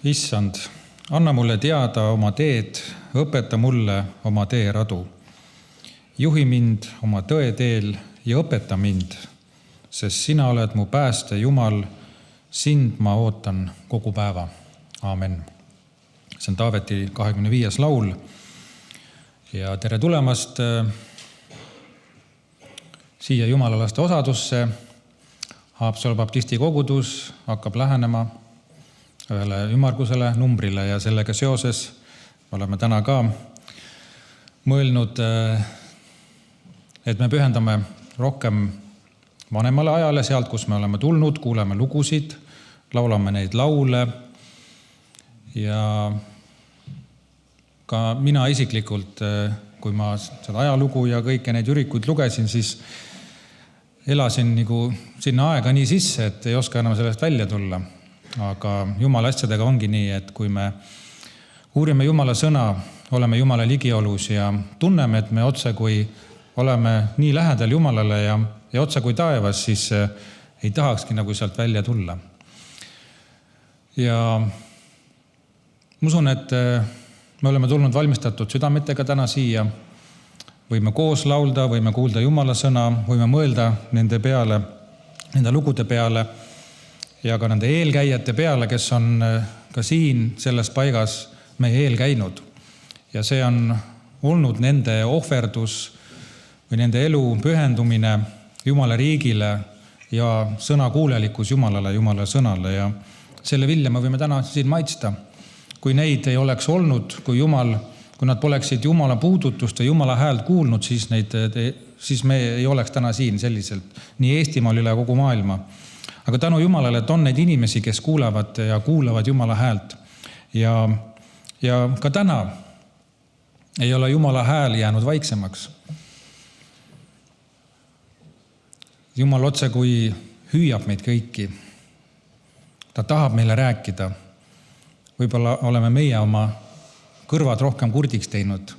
Issand, anna mulle teada oma teed, õpeta mulle oma teeradu. Juhi mind oma tõe teel ja õpeta mind, sest sina oled mu pääste Jumal, sind ma ootan kogu päeva. Aamen. See on Taaveti 25. laul ja tere tulemast siia jumalalaste osadusse. Haapsalu baptisti kogudus hakkab lähenema ühele ümmargusele numbrile ja sellega seoses oleme täna ka mõelnud, et me pühendame rohkem vanemale ajale, sealt, kus me oleme tulnud, kuuleme lugusid, laulame neid laule ja ka mina isiklikult, kui ma seda ajalugu ja kõiki neid ürikuid lugesin, siis elasin nagu sinna aega nii sisse, et ei oska enam sellest välja tulla. Aga Jumala asjadega ongi nii, et kui me uurime Jumala sõna, oleme Jumala ligiolus ja tunneme, et me otse kui oleme nii lähedal Jumalale ja otse kui taevas, siis ei tahakski nagu sealt välja tulla. Ja ma usun, et me oleme tulnud valmistatud südametega täna siia. Võime koos laulda, võime kuulda Jumala sõna, võime mõelda nende peale, nende lugude peale ja ka nende eelkäijate peale, kes on ka siin selles paigas meie eel käinud. Ja see on olnud nende ohverdus või nende elu pühendumine Jumala riigile ja sõna kuulelikkus Jumalale, Jumala sõnale. Ja selle vilja me võime täna siin maitsta. Kui neid ei oleks olnud, kui nad poleksid Jumala puudutust ja Jumala häält kuulnud, siis me ei oleks täna siin selliselt, nii Eestimaal üle kogu maailma. Aga tänu Jumalale, et on neid inimesi, kes kuulavad ja kuulavad Jumala häält. Ja ka täna ei ole Jumala hääl jäänud vaiksemaks. Jumal otse kui hüüab meid kõiki. Ta tahab meile rääkida. Võib-olla oleme meie oma kõrvad rohkem kurdiks teinud.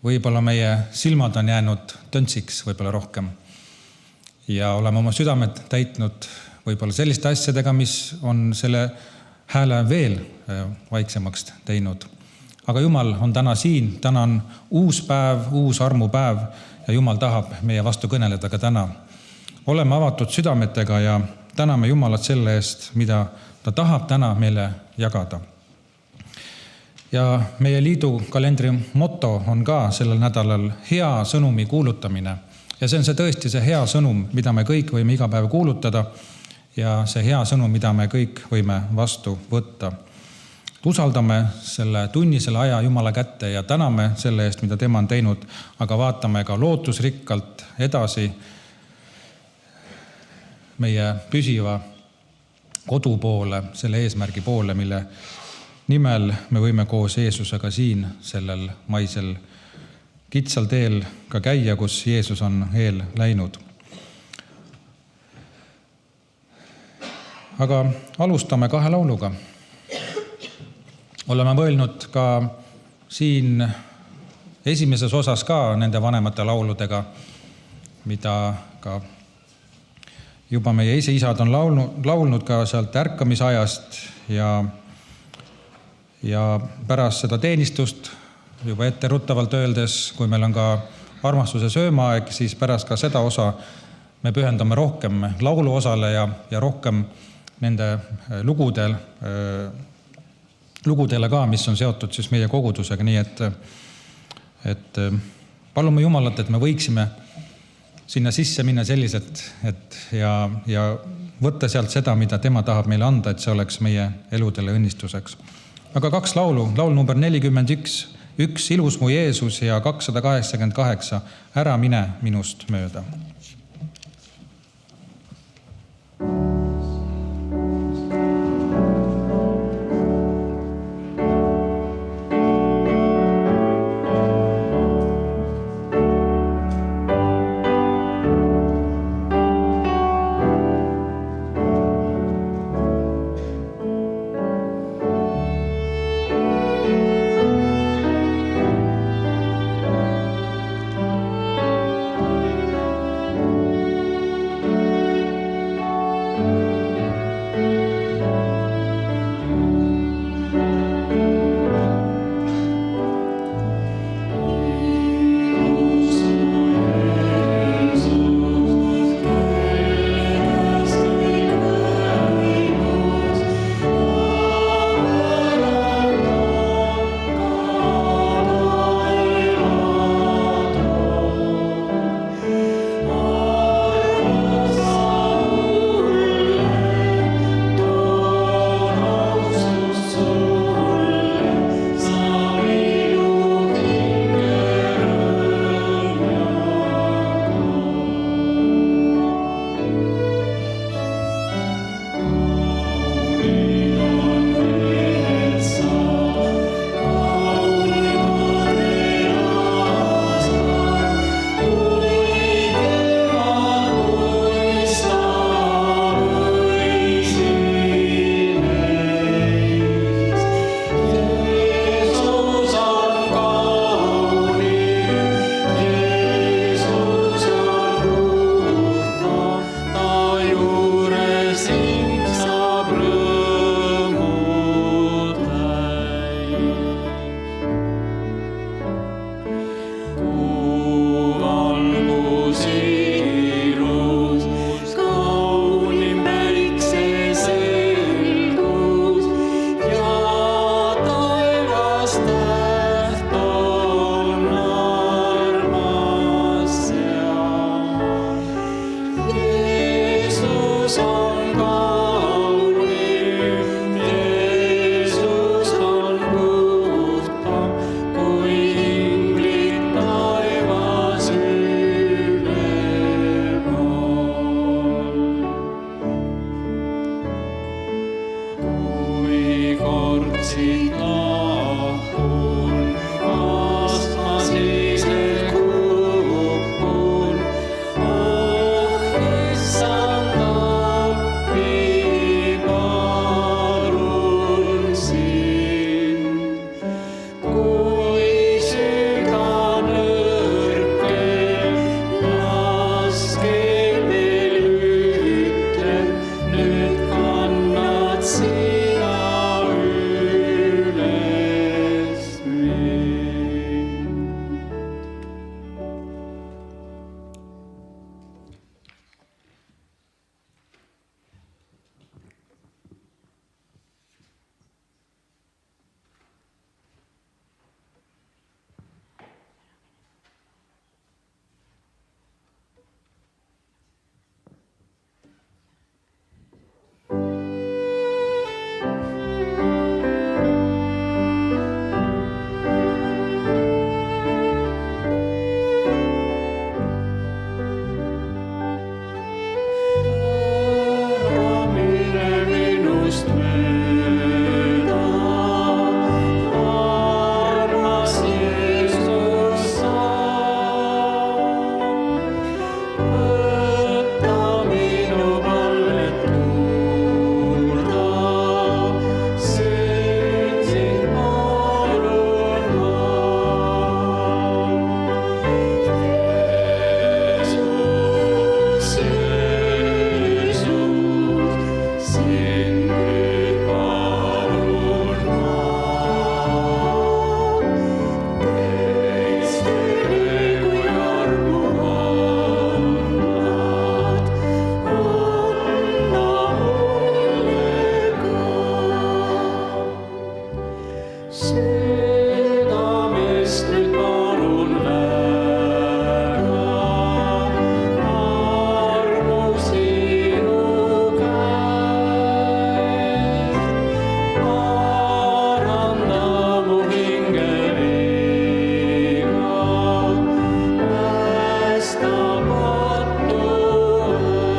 Võib-olla meie silmad on jäänud töntsiks võib-olla rohkem. Ja oleme oma südamed täitnud võib-olla selliste asjadega, mis on selle hääle veel vaiksemaks teinud. Aga Jumal on täna siin, täna on uus päev, uus armupäev ja Jumal tahab meie vastu kõneleda ka täna. Oleme avatud südametega ja täname Jumalat selle eest, mida ta tahab täna meile jagada. Ja meie liidu kalendri motto on ka sellel nädalal hea sõnumi kuulutamine. Ja see on tõesti see hea sõnum, mida me kõik võime iga päev kuulutada ja see hea sõnum, mida me kõik võime vastu võtta. Usaldame selle tunni, selle aja Jumala kätte ja täname selle eest, mida tema on teinud, aga vaatame ka lootusrikkalt edasi meie püsiva kodu poole, selle eesmärgi poole, mille nimel me võime koos Jeesusega siin sellel maisel kitsal teel ka käia, kus Jeesus on eel läinud. Aga alustame 2 lauluga. Oleme mõelnud ka siin esimeses osas ka nende vanemate lauludega, mida ka juba meie isad on laulnud ka sealt ärkamisajast ja pärast seda teenistust juba etteruttavalt öeldes, kui meil on ka armastuse söömaaeg, siis pärast ka seda osa me pühendame rohkem laulu osale ja rohkem nende lugudele ka, mis on seotud siis meie kogudusega. Nii et palume Jumalat, et me võiksime sinna sisse minna selliselt ja võtta sealt seda, mida tema tahab meile anda, et see oleks meie eludele õnnistuseks. Aga 2 laulu, laul number 41, Üks ilus mu Jeesus ja 288, Ära mine minust mööda. Südamest nüüd palun väga, armu sinu käest. Paranda mu hinge viga, päästa patu eest.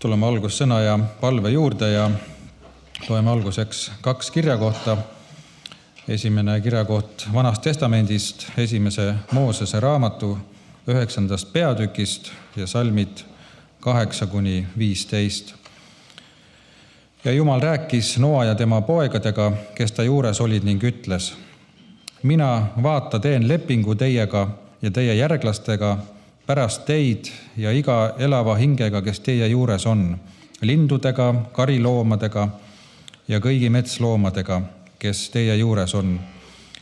Tuleme algussõna ja palve juurde ja loeme alguseks 2 kirjakohta. Esimene kirjakoht Vanast Testamendist, 1. Moosese raamatu 9. peatükist ja salmid 8-15. Ja Jumal rääkis Noa ja tema poegadega, kes ta juures olid ning ütles: mina vaata teen lepingu teiega ja teie järglastega pärast teid ja iga elava hingega, kes teie juures on, lindudega, kariloomadega ja kõigi metsloomadega, kes teie juures on,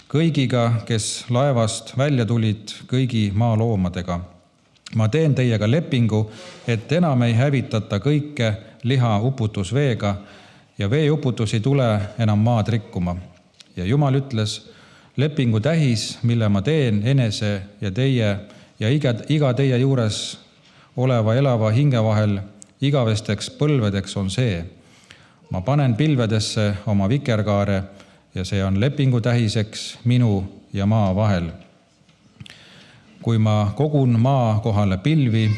kõigiga, kes laevast välja tulid, kõigi maaloomadega. Ma teen teiega lepingu, et enam ei hävitata kõike liha uputusveega ja veeuputus ei tule enam maad rikkuma. Ja Jumal ütles: lepingu tähis, mille ma teen enese ja teie ja iga teie juures oleva elava hinge vahel igavesteks põlvedeks on see: ma panen pilvedesse oma vikerkaare ja see on lepingu tähiseks minu ja maa vahel. Kui ma kogun maa kohale pilvi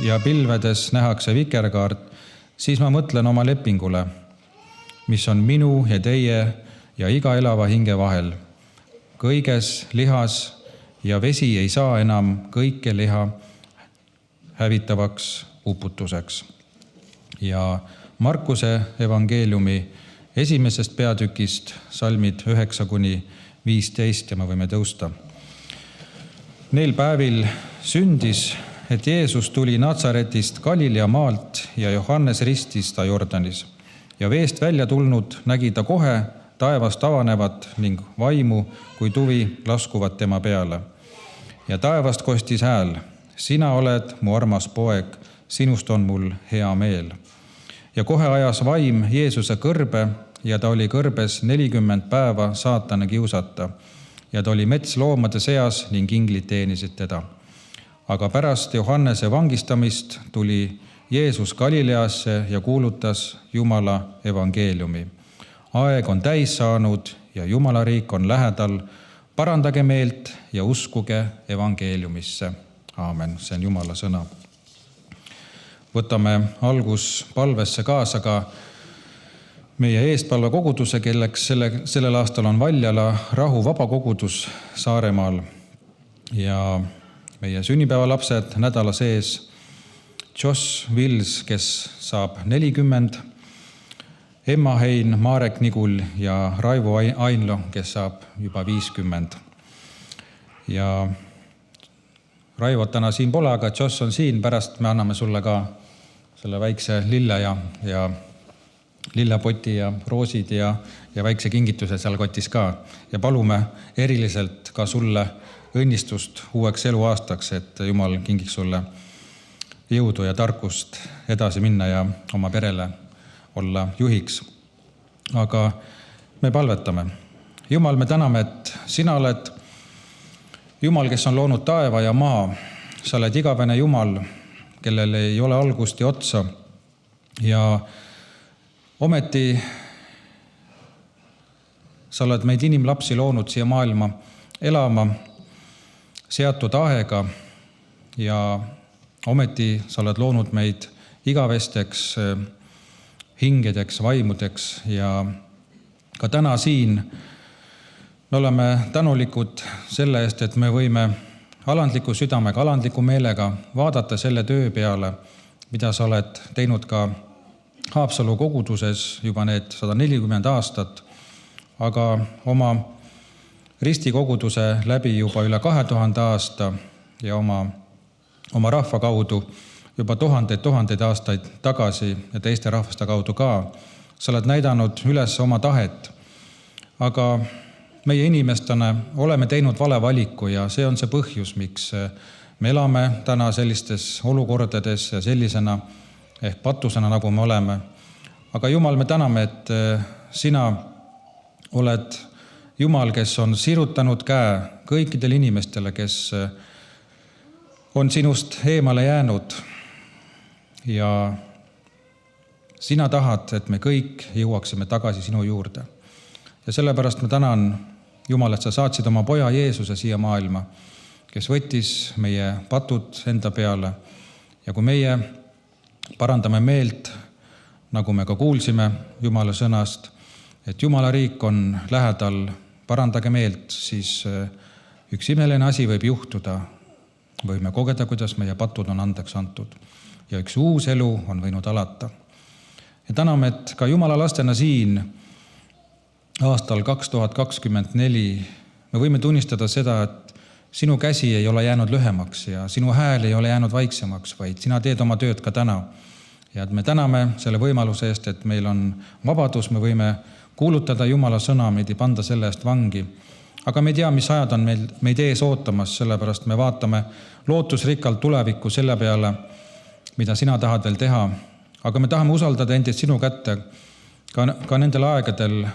ja pilvedes nähakse vikerkaart, siis ma mõtlen oma lepingule, mis on minu ja teie ja iga elava hinge vahel. Kõiges lihas ja vesi ei saa enam kõike liha hävitavaks uputuseks. Ja Markuse evangeeliumi 1. peatükist salmid 9-15 ja me võime tõusta. Neil päevil sündis, et Jeesus tuli Natsaretist Galilea maalt ja Johannes ristis ta Jordanis. ja veest välja tulnud nägi ta kohe taevast avanevat ning vaimu kui tuvi laskuvat tema peale. Ja taevast kostis hääl: sina oled mu armas poeg, sinust on mul hea meel. Ja kohe ajas vaim Jeesuse kõrbe ja ta oli kõrbes 40 päeva saatana kiusata. Ja ta oli metsloomade seas ning inglid teenisid teda. Aga pärast Johannese vangistamist tuli Jeesus Galileasse ja kuulutas Jumala evangeeliumi. Aeg on täis saanud ja Jumala riik on lähedal. Parandage meelt ja uskuge evangeeliumisse. Aamen. See on Jumala sõna. Võtame alguspalvesse kaasa ka meie eestpalvekoguduse, kelleks sellel aastal on Valjala Rahu Vabakogudus Saaremaal. Ja meie sünnipäevalapsed nädala sees Joss Vils, kes saab 40, Emma Hein, Marek Nigul ja Raivo Ainlo, kes saab juba 50. Ja Raivot täna siin pole, aga Joss on siin. Pärast me anname sulle ka selle väikse lille ja lillepoti ja roosid ja väikse kingituse seal kotis ka. Ja palume eriliselt ka sulle õnnistust uueks eluaastaks, et Jumal kingiks sulle jõudu ja tarkust edasi minna ja oma perele olla juhiks. Aga me palvetame. Jumal, me täname, et sina oled Jumal, kes on loonud taeva ja maa. Sa oled igavene Jumal, kellel ei ole algust ja otsa. Ja ometi sa oled meid inimlapsi loonud siia maailma elama seatud aega ja ometi sa oled loonud meid igavesteks hingedeks, vaimudeks ja ka täna siin me oleme tänulikud selle eest, et me võime alandliku südamega, alandliku meelega vaadata selle töö peale, mida sa oled teinud ka Haapsalu koguduses juba need 140 aastat, aga oma ristikoguduse läbi juba üle 2000 aasta ja oma rahva kaudu juba tuhandeid aastaid tagasi ja teiste rahvaste kaudu ka. Sa oled näidanud üles oma tahet, aga meie inimestena oleme teinud vale valiku ja see on see põhjus, miks me elame täna sellistes olukordades ja sellisena ehk patusena, nagu me oleme. Aga Jumal, me täname, et sina oled Jumal, kes on sirutanud käe kõikidele inimestele, kes on sinust eemale jäänud. Ja sina tahad, et me kõik jõuaksime tagasi sinu juurde. Ja sellepärast ma tänan, Jumal, et sa saatsid oma poja Jeesuse siia maailma, kes võttis meie patud enda peale. Ja kui meie parandame meelt, nagu me ka kuulsime Jumala sõnast, et Jumala riik on lähedal, parandage meelt, siis üks imeline asi võib juhtuda. Võime kogeda, kuidas meie patud on andeks antud. Ja üks uus elu on võinud alata. Ja täname, et ka Jumala lastena siin aastal 2024 me võime tunnistada seda, et sinu käsi ei ole jäänud lühemaks ja sinu hääl ei ole jäänud vaiksemaks, vaid sina teed oma tööd ka täna. Ja et me täname selle võimaluse eest, et meil on vabadus, me võime kuulutada Jumala sõna, meid ei panda selle eest vangi. Aga me ei tea, mis ajad on meid ees ootamas, sellepärast me vaatame lootusrikkalt tulevikku selle peale, mida sina tahad veel teha. Aga me tahame usaldada endid sinu kätte ka nendel aegadel,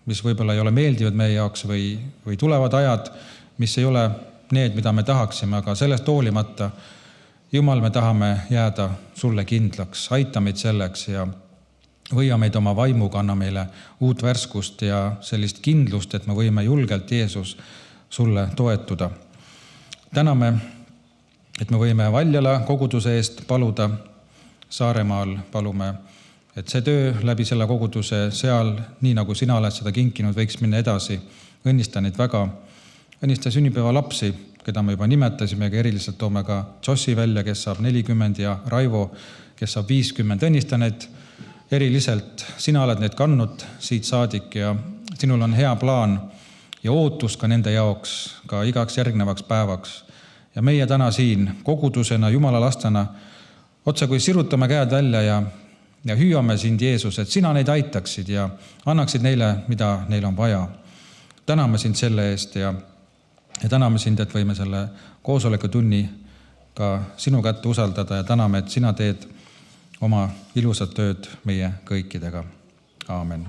mis võib-olla ei ole meeldivad meie jaoks või tulevad ajad, mis ei ole need, mida me tahaksime, aga sellest hoolimata, Jumal, me tahame jääda sulle kindlaks, aita meid selleks ja võia meid oma vaimuga, anna meile uut värskust ja sellist kindlust, et me võime julgelt, Jeesus, sulle toetuda. Täname, et me võime Valjala koguduse eest paluda, Saaremaal palume, et see töö läbi selle koguduse seal, nii nagu sina oled seda kinkinud, võiks minna edasi. Õnnista neid väga. Õnnista sünnipäeva lapsi, keda me juba nimetasime, aga eriliselt toome ka Jossi välja, kes saab 40 ja Raivo, kes saab 50. Õnnista neid eriliselt. Sina oled neid kandnud siit saadik ja sinul on hea plaan ja ootus ka nende jaoks, ka igaks järgnevaks päevaks. Ja meie täna siin kogudusena, Jumala lastena, otsa kui sirutame käed välja ja hüüame sind, Jeesus, et sina neid aitaksid ja annaksid neile, mida neil on vaja. Täname sind selle eest ja täname sind, et võime selle koosolekutunni ka sinu kätte usaldada ja täname, et sina teed oma ilusat tööd meie kõikidega. Aamen.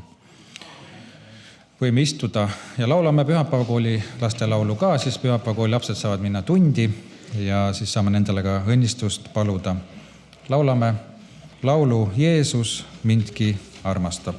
Võime istuda ja laulame pühapäevakooli lastelaulu ka, siis pühapäevakooli lapsed saavad minna tundi ja siis saame nendele ka õnnistust paluda. Laulame laulu Jeesus mindki armastab.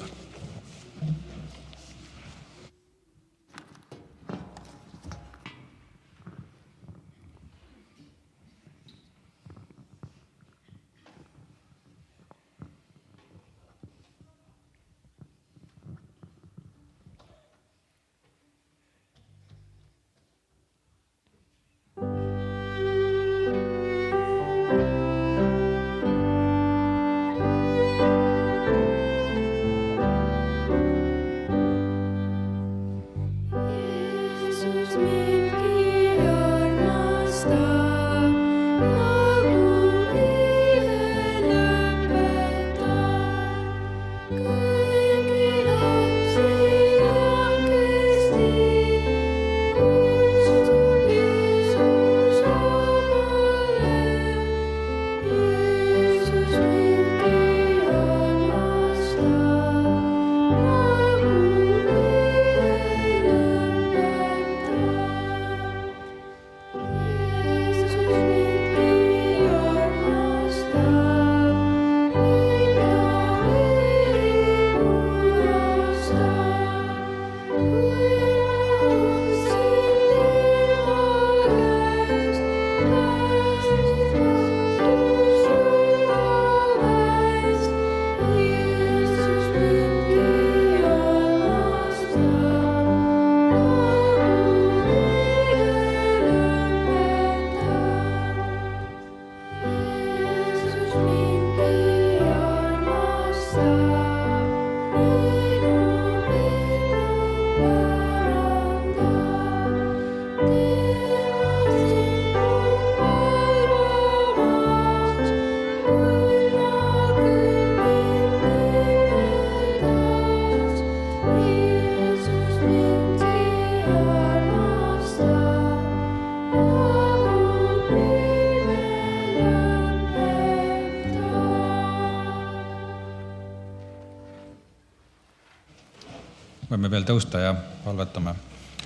Võime veel tõusta ja palvetame.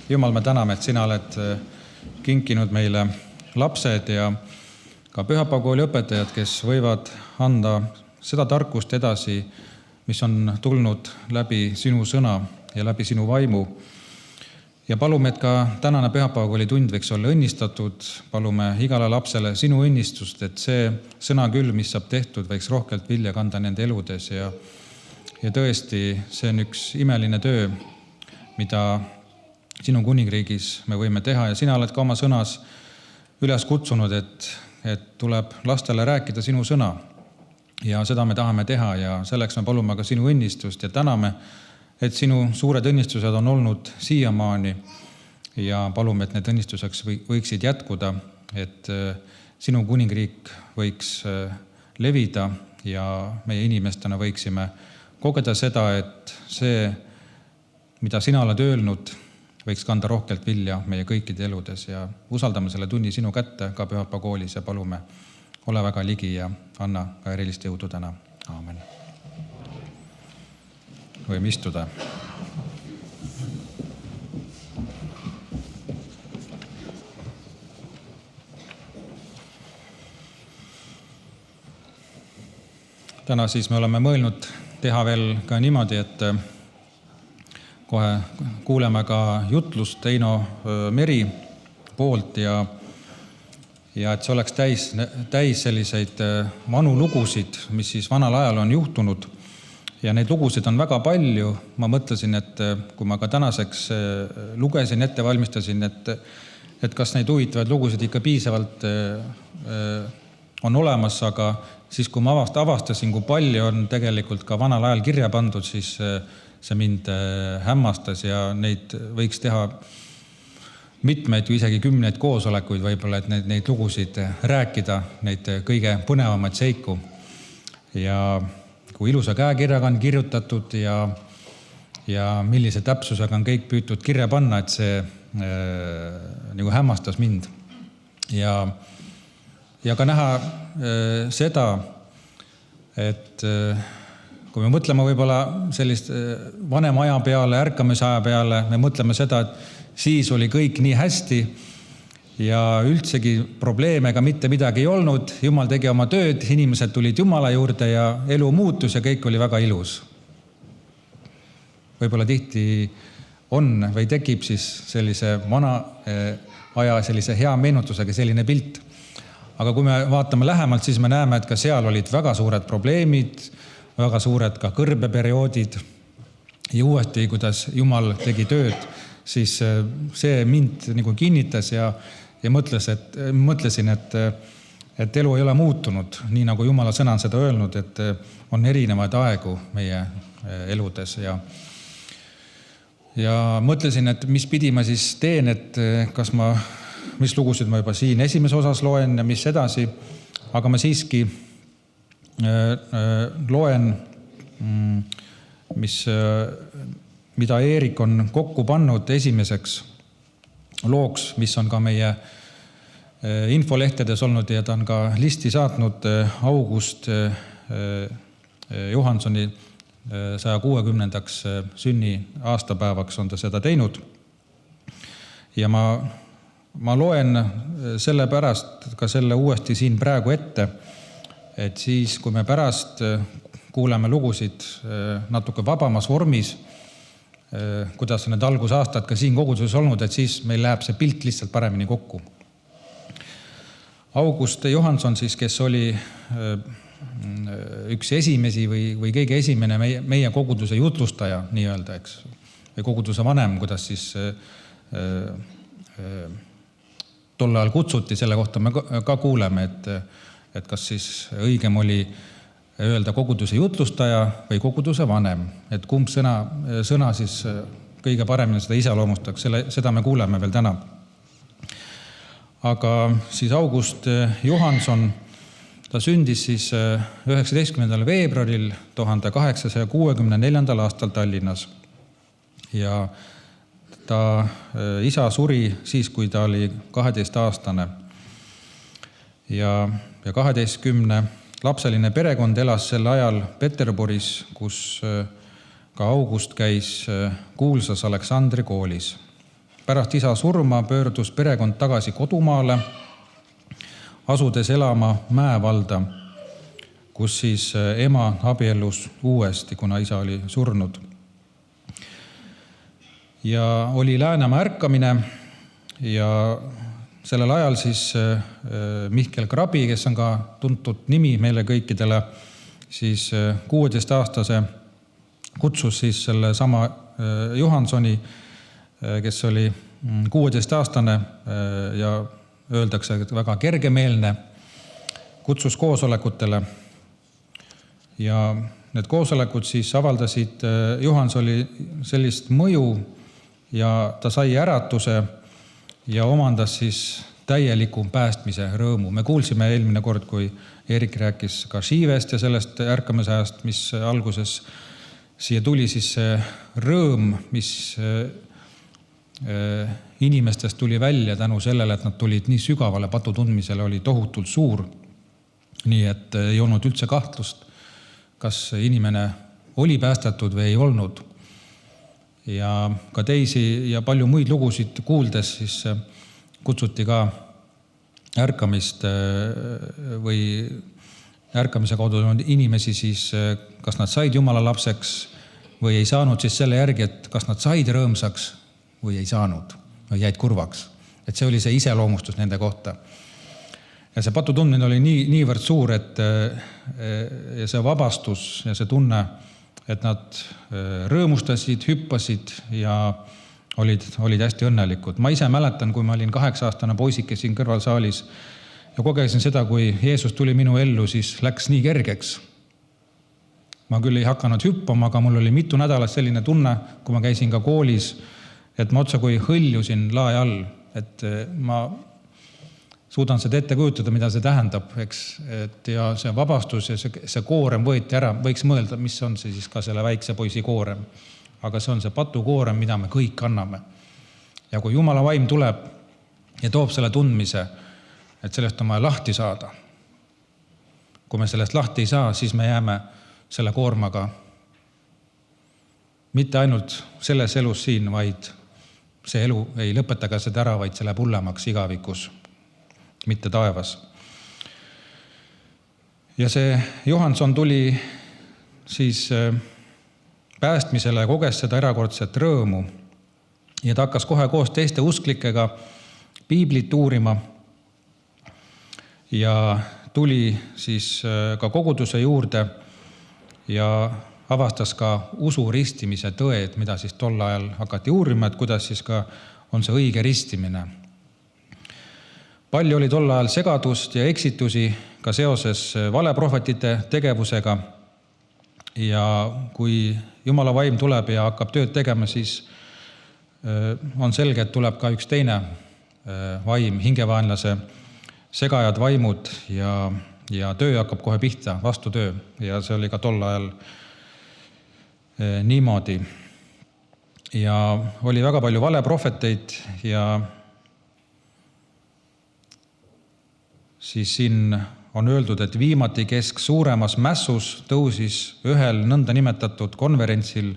Jumal, me täname, et sina oled kinkinud meile lapsed ja ka pühapäevakooli õpetajad, kes võivad anda seda tarkust edasi, mis on tulnud läbi sinu sõna ja läbi sinu vaimu. Ja palume, et ka tänane pühapäevakooli tund võiks olla õnnistatud. Palume igale lapsele sinu õnnistust, et see sõna küll, mis saab tehtud, võiks rohkelt vilja kanda nende eludes ja tõesti, see on üks imeline töö, mida sinu kuningriigis me võime teha ja sina oled ka oma sõnas üles kutsunud, et tuleb lastele rääkida sinu sõna ja seda me tahame teha ja selleks me palume ka sinu õnnistust ja täname, et sinu suured õnnistused on olnud siiamaani ja palume, et need õnnistuseks võiksid jätkuda, et sinu kuningriik võiks levida ja meie inimestena võiksime kogeda seda, et see, mida sina oled öelnud, võiks kanda rohkelt vilja meie kõikide eludes ja usaldame selle tunni sinu kätte ka pühapäevakoolis ja palume, ole väga ligi ja anna ka erilist jõudu täna. Aamen. Võime istuda. Täna siis me oleme mõelnud teha veel ka niimoodi, et kohe kuuleme ka jutlust Eino Meri poolt ja et see oleks täis selliseid vanu lugusid, mis siis vanal ajal on juhtunud. Ja neid lugusid on väga palju. Ma mõtlesin, et kui ma ka tänaseks lugesin, ette valmistasin, et kas neid huvitavaid lugusid ikka piisavalt on olemas, aga siis kui ma avastasin, kui palju on tegelikult ka vanal ajal kirja pandud, siis see mind hämmastas ja neid võiks teha mitmeid või isegi 10 koosolekuid võib-olla, et neid lugusid rääkida, neid kõige põnevamaid seiku. Ja kui ilusa käekirjaga on kirjutatud ja millise täpsusega on kõik püütud kirja panna, et see nagu hämmastas mind. Ja ka näha seda, et kui me mõtleme võib-olla sellist vanema aja peale, ärkamise aja peale, me mõtleme seda, et siis oli kõik nii hästi ja üldsegi probleeme ega mitte midagi ei olnud. Jumal tegi oma tööd, inimesed tulid Jumala juurde ja elu muutus ja kõik oli väga ilus. Võib-olla tihti on või tekib siis sellise vana aja sellise hea meenutusega selline pilt. Aga kui me vaatame lähemalt, siis me näeme, et ka seal olid väga suured probleemid, väga suured ka kõrbeperioodid ja uuesti, kuidas Jumal tegi tööd, siis see mind nagu kinnitas ja mõtlesin, et elu ei ole muutunud, nii nagu Jumala sõna on seda öelnud, et on erinevaid aegu meie eludes ja mõtlesin, et mis pidi ma siis teen, et mis lugusid ma juba siin esimese osas loen ja mis edasi, aga ma siiski loen, mida Eerik on kokku pannud esimeseks looks, mis on ka meie infolehtedes olnud ja ta on ka listi saatnud August Johansoni 160. sünni aastapäevaks on ta seda teinud. Ja ma loen sellepärast ka selle uuesti siin praegu ette, et siis, kui me pärast kuuleme lugusid natuke vabamas vormis, kuidas on need algusaastad ka siin koguduses olnud, et siis meil läheb see pilt lihtsalt paremini kokku. August Johanson siis, kes oli üks esimesi või kõige esimene meie koguduse jutlustaja, nii öelda, eks, või koguduse vanem, kuidas siis tol ajal kutsuti, selle kohta me ka kuuleme, et kas siis õigem oli öelda koguduse jutlustaja või koguduse vanem, et kumb sõna siis kõige paremini seda iseloomustaks, seda me kuuleme veel täna. Aga siis August Johanson, ta sündis siis 19. veebruaril 1864. aastal Tallinnas ja ta isa suri siis, kui ta oli 12-aastane ja 12-lapseline perekond elas sel ajal Peterburis, kus ka August käis kuulsas Aleksandri koolis. Pärast isa surma pöördus perekond tagasi kodumaale, asudes elama Mäevalda, kus siis ema abiellus uuesti, kuna isa oli surnud. Ja oli Läänemaa ärkamine ja sellel ajal siis Mihkel Krabi, kes on ka tuntud nimi meile kõikidele, siis 16-aastase kutsus siis selle sama Johansoni, kes oli 16-aastane ja öeldakse, et väga kergemeelne, kutsus koosolekutele. Ja need koosolekud siis avaldasid Johansoni sellist mõju ja ta sai äratuse ja omandas siis täieliku päästmise rõõmu. Me kuulsime eelmine kord, kui Eerik rääkis ka Šiivest ja sellest ärkamise ajast, mis alguses siia tuli, siis see rõõm, mis inimestest tuli välja tänu sellele, et nad tulid nii sügavale patu tundmisele, oli tohutult suur. Nii et ei olnud üldse kahtlust, kas inimene oli päästetud või ei olnud. Ja ka teisi ja palju muid lugusid kuuldes siis kutsuti ka ärkamist või ärkamise kaudu inimesi siis, kas nad said Jumala lapseks või ei saanud siis selle järgi, et kas nad said rõõmsaks või ei saanud või jäid kurvaks. Et see oli see iseloomustus nende kohta. Ja see patu tundmine oli niivõrd suur, et ja see vabastus ja see tunne, et nad rõõmustasid, hüppasid ja olid hästi õnnelikud. Ma ise mäletan, kui ma olin 8-aastane poisike siin kõrvalsaalis ja kogesin seda, kui Jeesus tuli minu ellu, siis läks nii kergeks. Ma küll ei hakanud hüppama, aga mul oli mitu nädalat selline tunne, kui ma käisin ka koolis, et ma otsa kui hõljusin lae all, et ma suudan seda ette kujutada, mida see tähendab, eks, et ja see vabastus ja see koorem võeti ära, võiks mõelda, mis on see siis ka selle väikse poisi koorem. Aga see on see patukoorem, mida me kõik kanname. Ja kui Jumala vaim tuleb ja toob selle tundmise, et sellest on vaja lahti saada. Kui me sellest lahti ei saa, siis me jääme selle koormaga mitte ainult selles elus siin, vaid see elu ei lõpeta ka seda ära, vaid see läheb hullemaks igavikus, mitte taevas. Ja see Johanson tuli siis päästmisele ja koges seda erakordset rõõmu ja ta hakkas kohe koos teiste usklikega piiblit uurima ja tuli siis ka koguduse juurde ja avastas ka usu ristimise tõed, mida siis tol ajal hakati uurima, et kuidas siis ka on see õige ristimine. Palju oli tol ajal segadust ja eksitusi ka seoses valeprohvetite tegevusega ja kui Jumala vaim tuleb ja hakkab tööd tegema, siis on selge, et tuleb ka üks teine vaim, hingevaenlase segajad vaimud ja töö hakkab kohe pihta, vastutöö ja see oli ka tol ajal niimoodi. Ja oli väga palju valeprohveteid ja siis siin on öeldud, et viimati kesk suuremas mässus tõusis ühel nõnda nimetatud konverentsil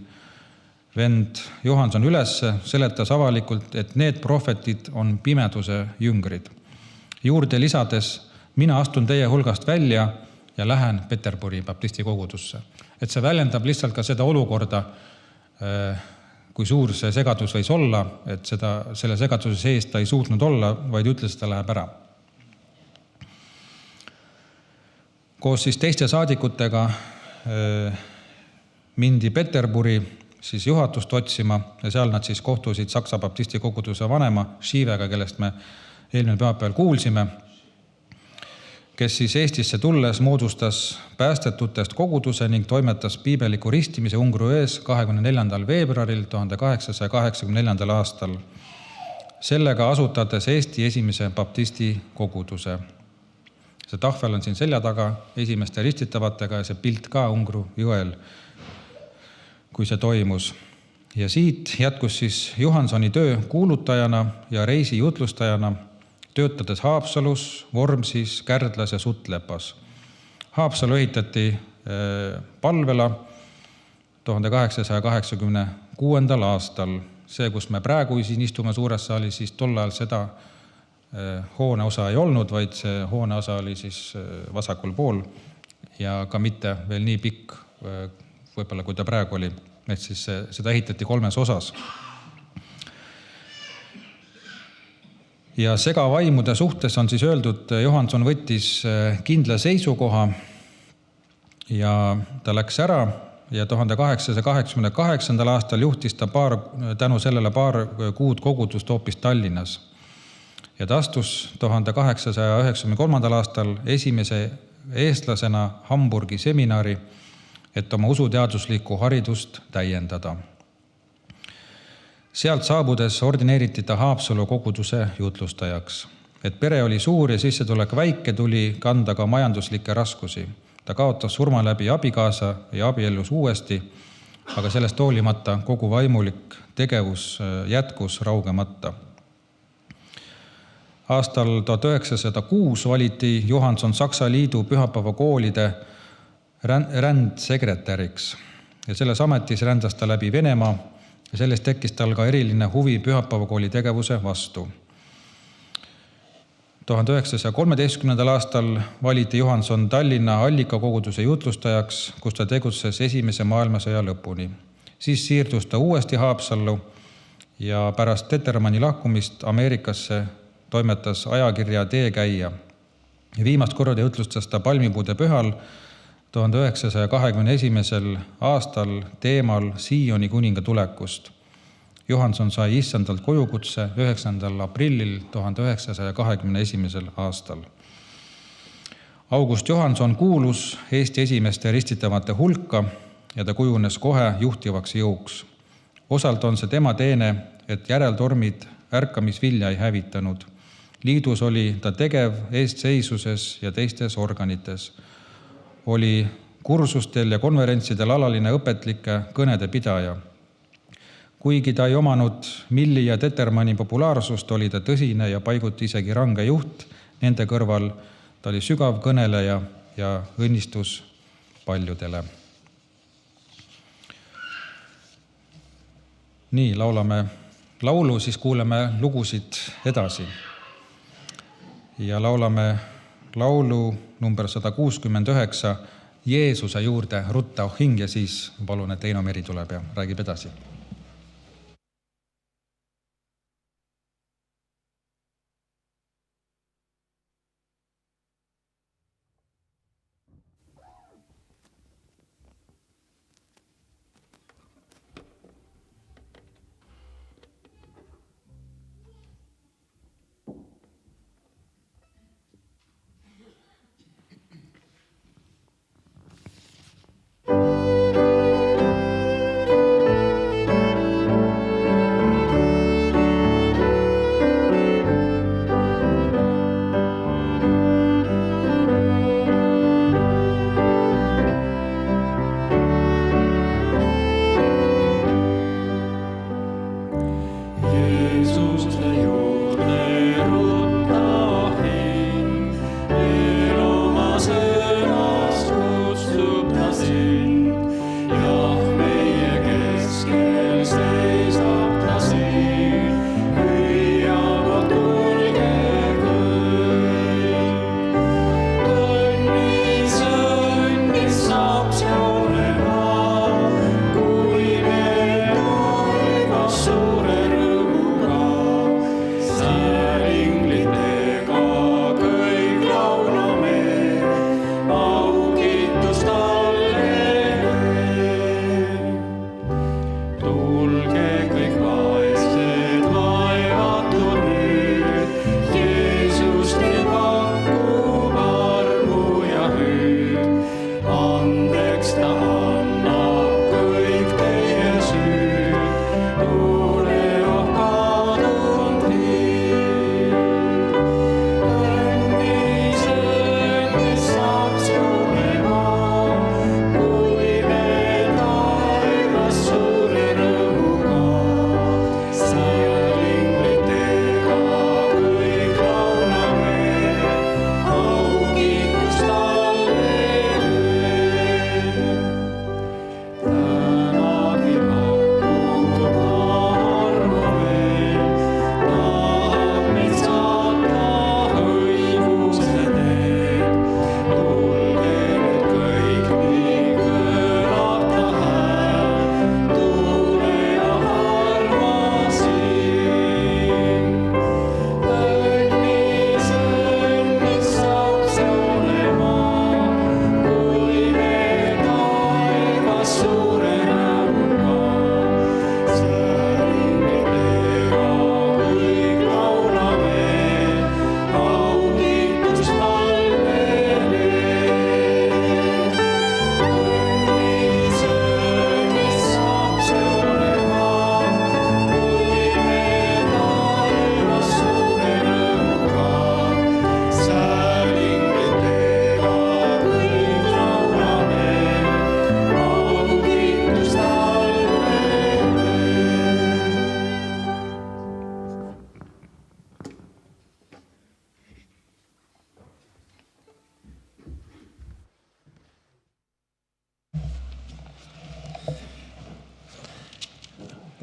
vend Johanson üles, seletas avalikult, et need prohvetid on pimeduse jüngrid. Juurde lisades, mina astun teie hulgast välja ja lähen Peterburi baptisti kogudusse. Et see väljendab lihtsalt ka seda olukorda, kui suur see segadus võis olla, et selle segaduse sees ta ei suutnud olla, vaid ütles, et ta läheb ära. Koos siis teiste saadikutega mindi Peterburi siis juhatust otsima ja seal nad siis kohtusid Saksa baptisti koguduse vanema Schivega, kellest me eelmine pühapäeval kuulsime, kes siis Eestisse tulles moodustas päästetutest koguduse ning toimetas piibeliku ristimise Ungru ees 24. veebruaril 1884. aastal. Sellega asutades Eesti esimese baptisti koguduse. See tahvel on siin selja taga esimeste ristitavatega ja see pilt ka Ungru jõel, kui see toimus. Ja siit jätkus siis Johansoni töö kuulutajana ja reisi jutlustajana, töötades Haapsalus, Vormsis, Kärdlas ja Suttlepas. Haapsalu ehitati Palvela 1886. aastal. See, kus me praegu siin istume suures saalis, siis tol ajal seda hoone osa ei olnud, vaid see hoone osa oli siis vasakul pool ja ka mitte veel nii pikk, võib-olla kui ta praegu oli, et siis seda ehitati 3 osas. Ja segavaimude suhtes on siis öeldud, Johanson võttis kindla seisukoha ja ta läks ära ja 1888. aastal juhtis ta tänu sellele paar kuud kogudust hoopis Tallinnas. Ja ta astus 1893. aastal esimese eestlasena Hamburgi seminari, et oma usuteaduslikku haridust täiendada. Sealt saabudes ordineeriti ta Haapsalu koguduse jutlustajaks. Et pere oli suur ja sissetulek väike, tuli kanda ka majanduslikke raskusi. Ta kaotas surma läbi abikaasa ja abiellus uuesti, aga sellest hoolimata kogu vaimulik tegevus jätkus raugemata. Aastal 1906 valiti Johanson Saksa Liidu pühapäevakoolide rändsekretäriks ja selles ametis rändas ta läbi Venemaa ja sellest tekkis tal ka eriline huvi pühapäevakooli tegevuse vastu. 1913. aastal valiti Johanson Tallinna allikakoguduse jutlustajaks, kus ta tegutses esimese maailmasõja lõpuni. Siis siirdus ta uuesti Haapsallu ja pärast Tettermanni lahkumist Ameerikasse toimetas ajakirja Teekäija. Viimast korda jutlustas ta palmipuude pühal 1921. aastal teemal Sioni kuninga tulekust. Johanson sai issandalt kojukutse 9. aprillil 1921. aastal. August Johanson kuulus Eesti esimeste ristitavate hulka ja ta kujunes kohe juhtivaks jõuks. Osalt on see tema teene, et järeltormid ärkamisvilja ei hävitanud. Liidus oli ta tegev eestseisuses ja teistes organites. Oli kursustel ja konverentsidel alaline õpetlike kõnede pidaja. Kuigi ta ei omanud Milli ja Determanni populaarsust, oli ta tõsine ja paiguti isegi range juht. Nende kõrval ta oli sügav kõneleja ja õnnistus paljudele. Nii, laulame laulu, siis kuuleme lugusid edasi. Ja laulame laulu number 169 Jeesuse juurde rutta oh hing ja siis palun, et Eino Meri tuleb ja räägib edasi.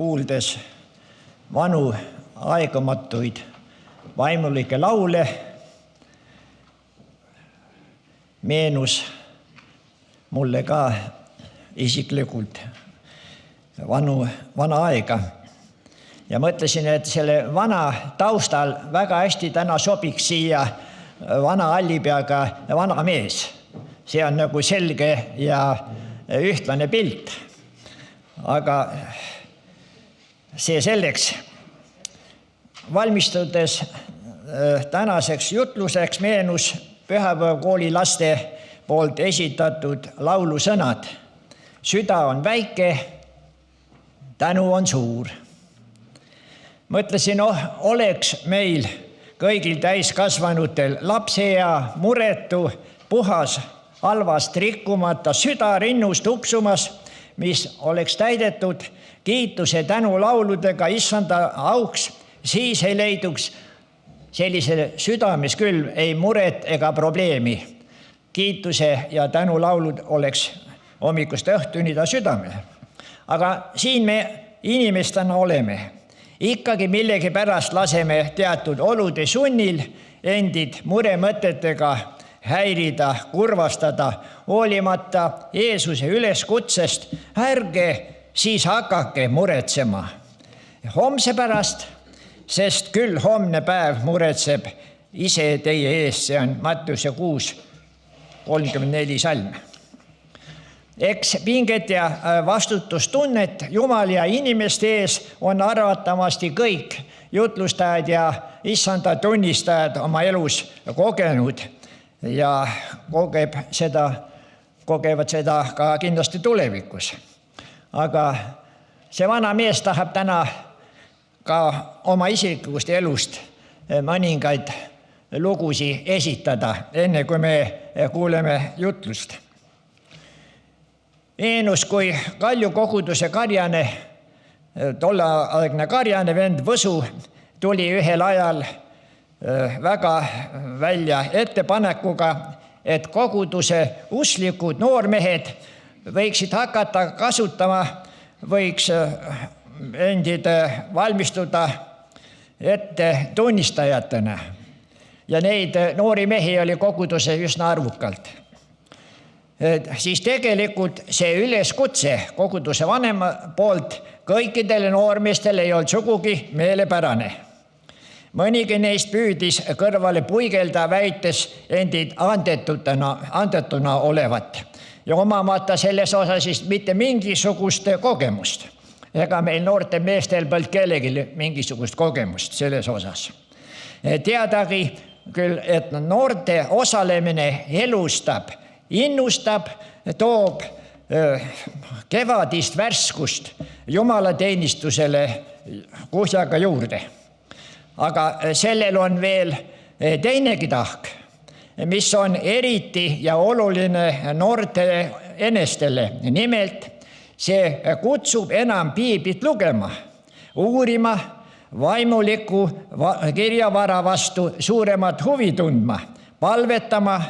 Kuuldes vanu aegamatuid vaimulikke laule, meenus mulle ka isiklikult vana aega. Ja mõtlesin, et selle vana taustal väga hästi täna sobiks siia vana Allipeaga vana mees. See on nagu selge ja ühtlane pilt. Aga see selleks. Valmistudes tänaseks jutluseks meenus Pühapäevakooli laste poolt esitatud laulusõnad. Süda on väike, tänu on suur. Mõtlesin, oleks meil kõigil täiskasvanutel lapseea, muretu, puhas, halvast rikkumata, süda rinnust uksumas, mis oleks täidetud kiituse tänulauludega issanda auks, siis ei leiduks sellisele südames küll ei muret ega probleemi. Kiituse ja tänulaulud oleks hommikust õhtuni ta südamel. Aga siin me inimestena oleme. Ikkagi millegipärast laseme teatud olude sunnil endid muremõtetega häirida, kurvastada, hoolimata Jeesuse üleskutsest, ärge siis hakake muretsema homse pärast, sest küll homne päev muretseb ise teie eest, see on Mattiuse 6:34 salm. Eks pinget ja vastutustunnet Jumal ja inimeste ees on arvatamasti kõik jutlustajad ja issanda tunnistajad oma elus kogenud ja kogevad seda ka kindlasti tulevikus. Aga see vana mees tahab täna ka oma isiklikust elust mõningaid lugusid esitada, enne kui me kuuleme jutlust. Eenus kui Kalju koguduse karjane, tolleaegne karjane vend Võsu tuli ühel ajal väga välja ettepanekuga, et koguduse usklikud noormehed võiksid hakata kasutama, võiks endid valmistuda ette tunnistajatena. Ja neid noori mehi oli koguduse üsna arvukalt. Siis tegelikult see üleskutse koguduse vanema poolt kõikidele noormeestele ei olnud sugugi meelepärane. Mõnigi neist püüdis kõrvale puigelda, väites endid andetuna olevat ja omamata selles osas siis mitte mingisugust kogemust. Ega meil noorte meestel polnud kellelgi mingisugust kogemust selles osas. Teadagi küll, et noorte osalemine elustab, innustab, toob kevadist värskust jumalateenistusele kuhjaga juurde. Aga sellel on veel teinegi tahk, mis on eriti ja oluline noorte enestele. Nimelt, see kutsub enam piiblit lugema, uurima, vaimuliku kirjavara vastu suuremat huvi tundma, palvetama,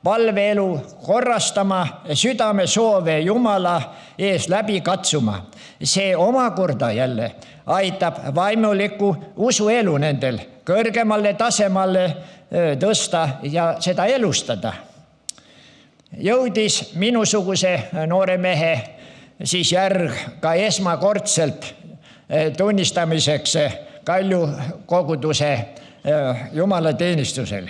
palveelu korrastama, südame soove Jumala ees läbi katsuma. See omakorda jälle aitab vaimuliku usuelu nendel kõrgemale tasemale tõsta ja seda elustada. Jõudis minusuguse noore mehe siis järg ka esmakordselt tunnistamiseks Kalju koguduse jumalateenistusel.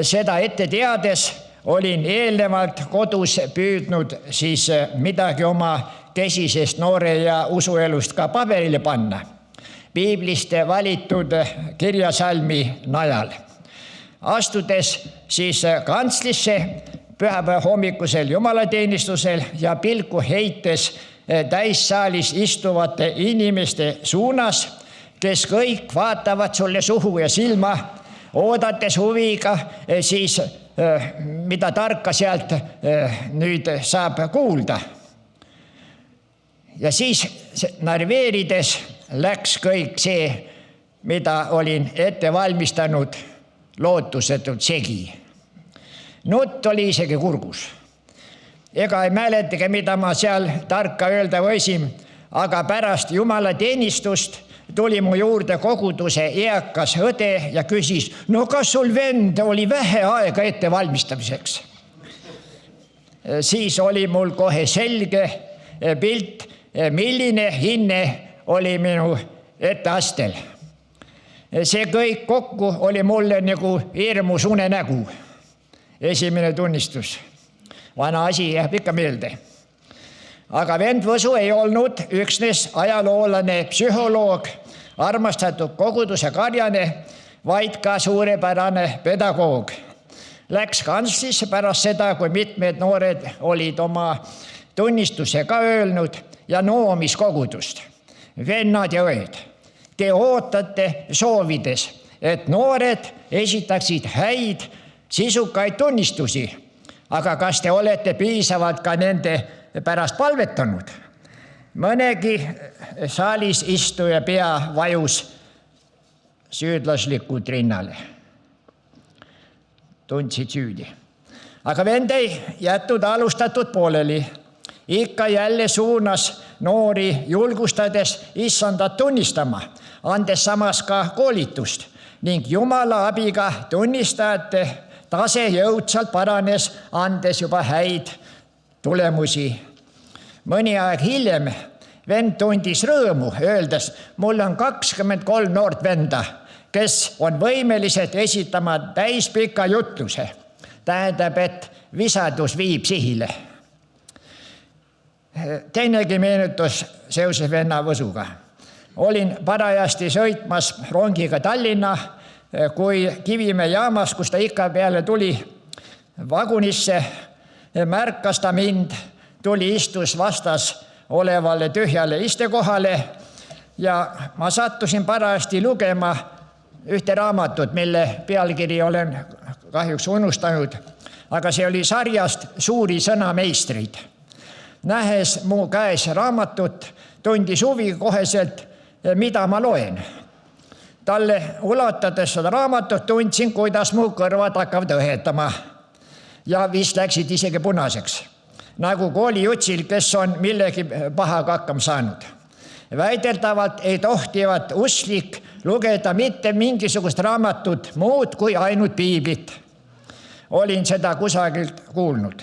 Seda ette teades olin eelnevalt kodus püüdnud siis midagi oma kesisest noore ja usuelust ka paberile panna, piiblist valitud kirjasalmi najal. Astudes siis kantslisse pühapäeva hommikusel jumalateenistusel ja pilku heites täissaalis istuvate inimeste suunas, kes kõik vaatavad sulle suhu ja silma, oodates huviga siis, mida tarka sealt nüüd saab kuulda. Ja siis narveerides läks kõik see, mida olin ette valmistanud, lootusetult segi. Nutt oli isegi kurgus. Ega ei mäletagi, mida ma seal tarka öelda võisin, aga pärast jumalateenistust tuli mu juurde koguduse eakas õde ja küsis, no kas sul vend oli vähe aega ette valmistamiseks? Siis oli mul kohe selge pilt, milline hinne oli minu etteastel. See kõik kokku oli mulle nagu hirmus unenägu. Esimene tunnistus. Vana asi jääb ikka meelde. Aga vend Võsu ei olnud üksnes ajaloolane, psühholoog, armastatud koguduse karjane, vaid ka suurepärane pedagoog. Läks kantslisse pärast seda, kui mitmed noored olid oma tunnistuse ka öelnud ja noomis kogudust. Vennad ja õed, te ootate soovides, et noored esitaksid häid, sisukaid tunnistusi. Aga kas te olete piisavalt ka nende pärast palvetanud? Mõnegi saalis istuja pea vajus süüdlaslikult rinnale. Tundsid süüdi. Aga vend ei jätnud alustatud pooleli. Ikka jälle suunas noori julgustades issandat tunnistama, andes samas ka koolitust ning Jumala abiga tunnistajate tase jõudsalt paranes, andes juba häid tulemusi. Mõni aeg hiljem vend tundis rõõmu, öeldes, mul on 23 noort venda, kes on võimelised esitama täispika jutluse. Tähendab, et visadus viib sihile. Teinegi meenutus seoses venna võsuga. Olin parajasti sõitmas rongiga Tallinna, kui Kivimäe jaamas, kus ta ikka peale tuli vagunisse, märkas ta mind, tuli istus vastas olevale tühjale istekohale ja ma sattusin parajasti lugema ühte raamatut, mille pealkiri olen kahjuks unustanud, aga see oli sarjast Suuri sõnameistrid. Nähes mu käes raamatut, tundis huvi koheselt, mida ma loen. Talle ulatades seda raamatut tundsin, kuidas mu kõrvad hakkavad õhetama ja vist läksid isegi punaseks, nagu koolijutsil, kes on millegi pahaga hakkama saanud. Väideldavalt ei tohtivat usklik lugeda mitte mingisugust raamatut muud kui ainult piiblit. Olin seda kusagilt kuulnud.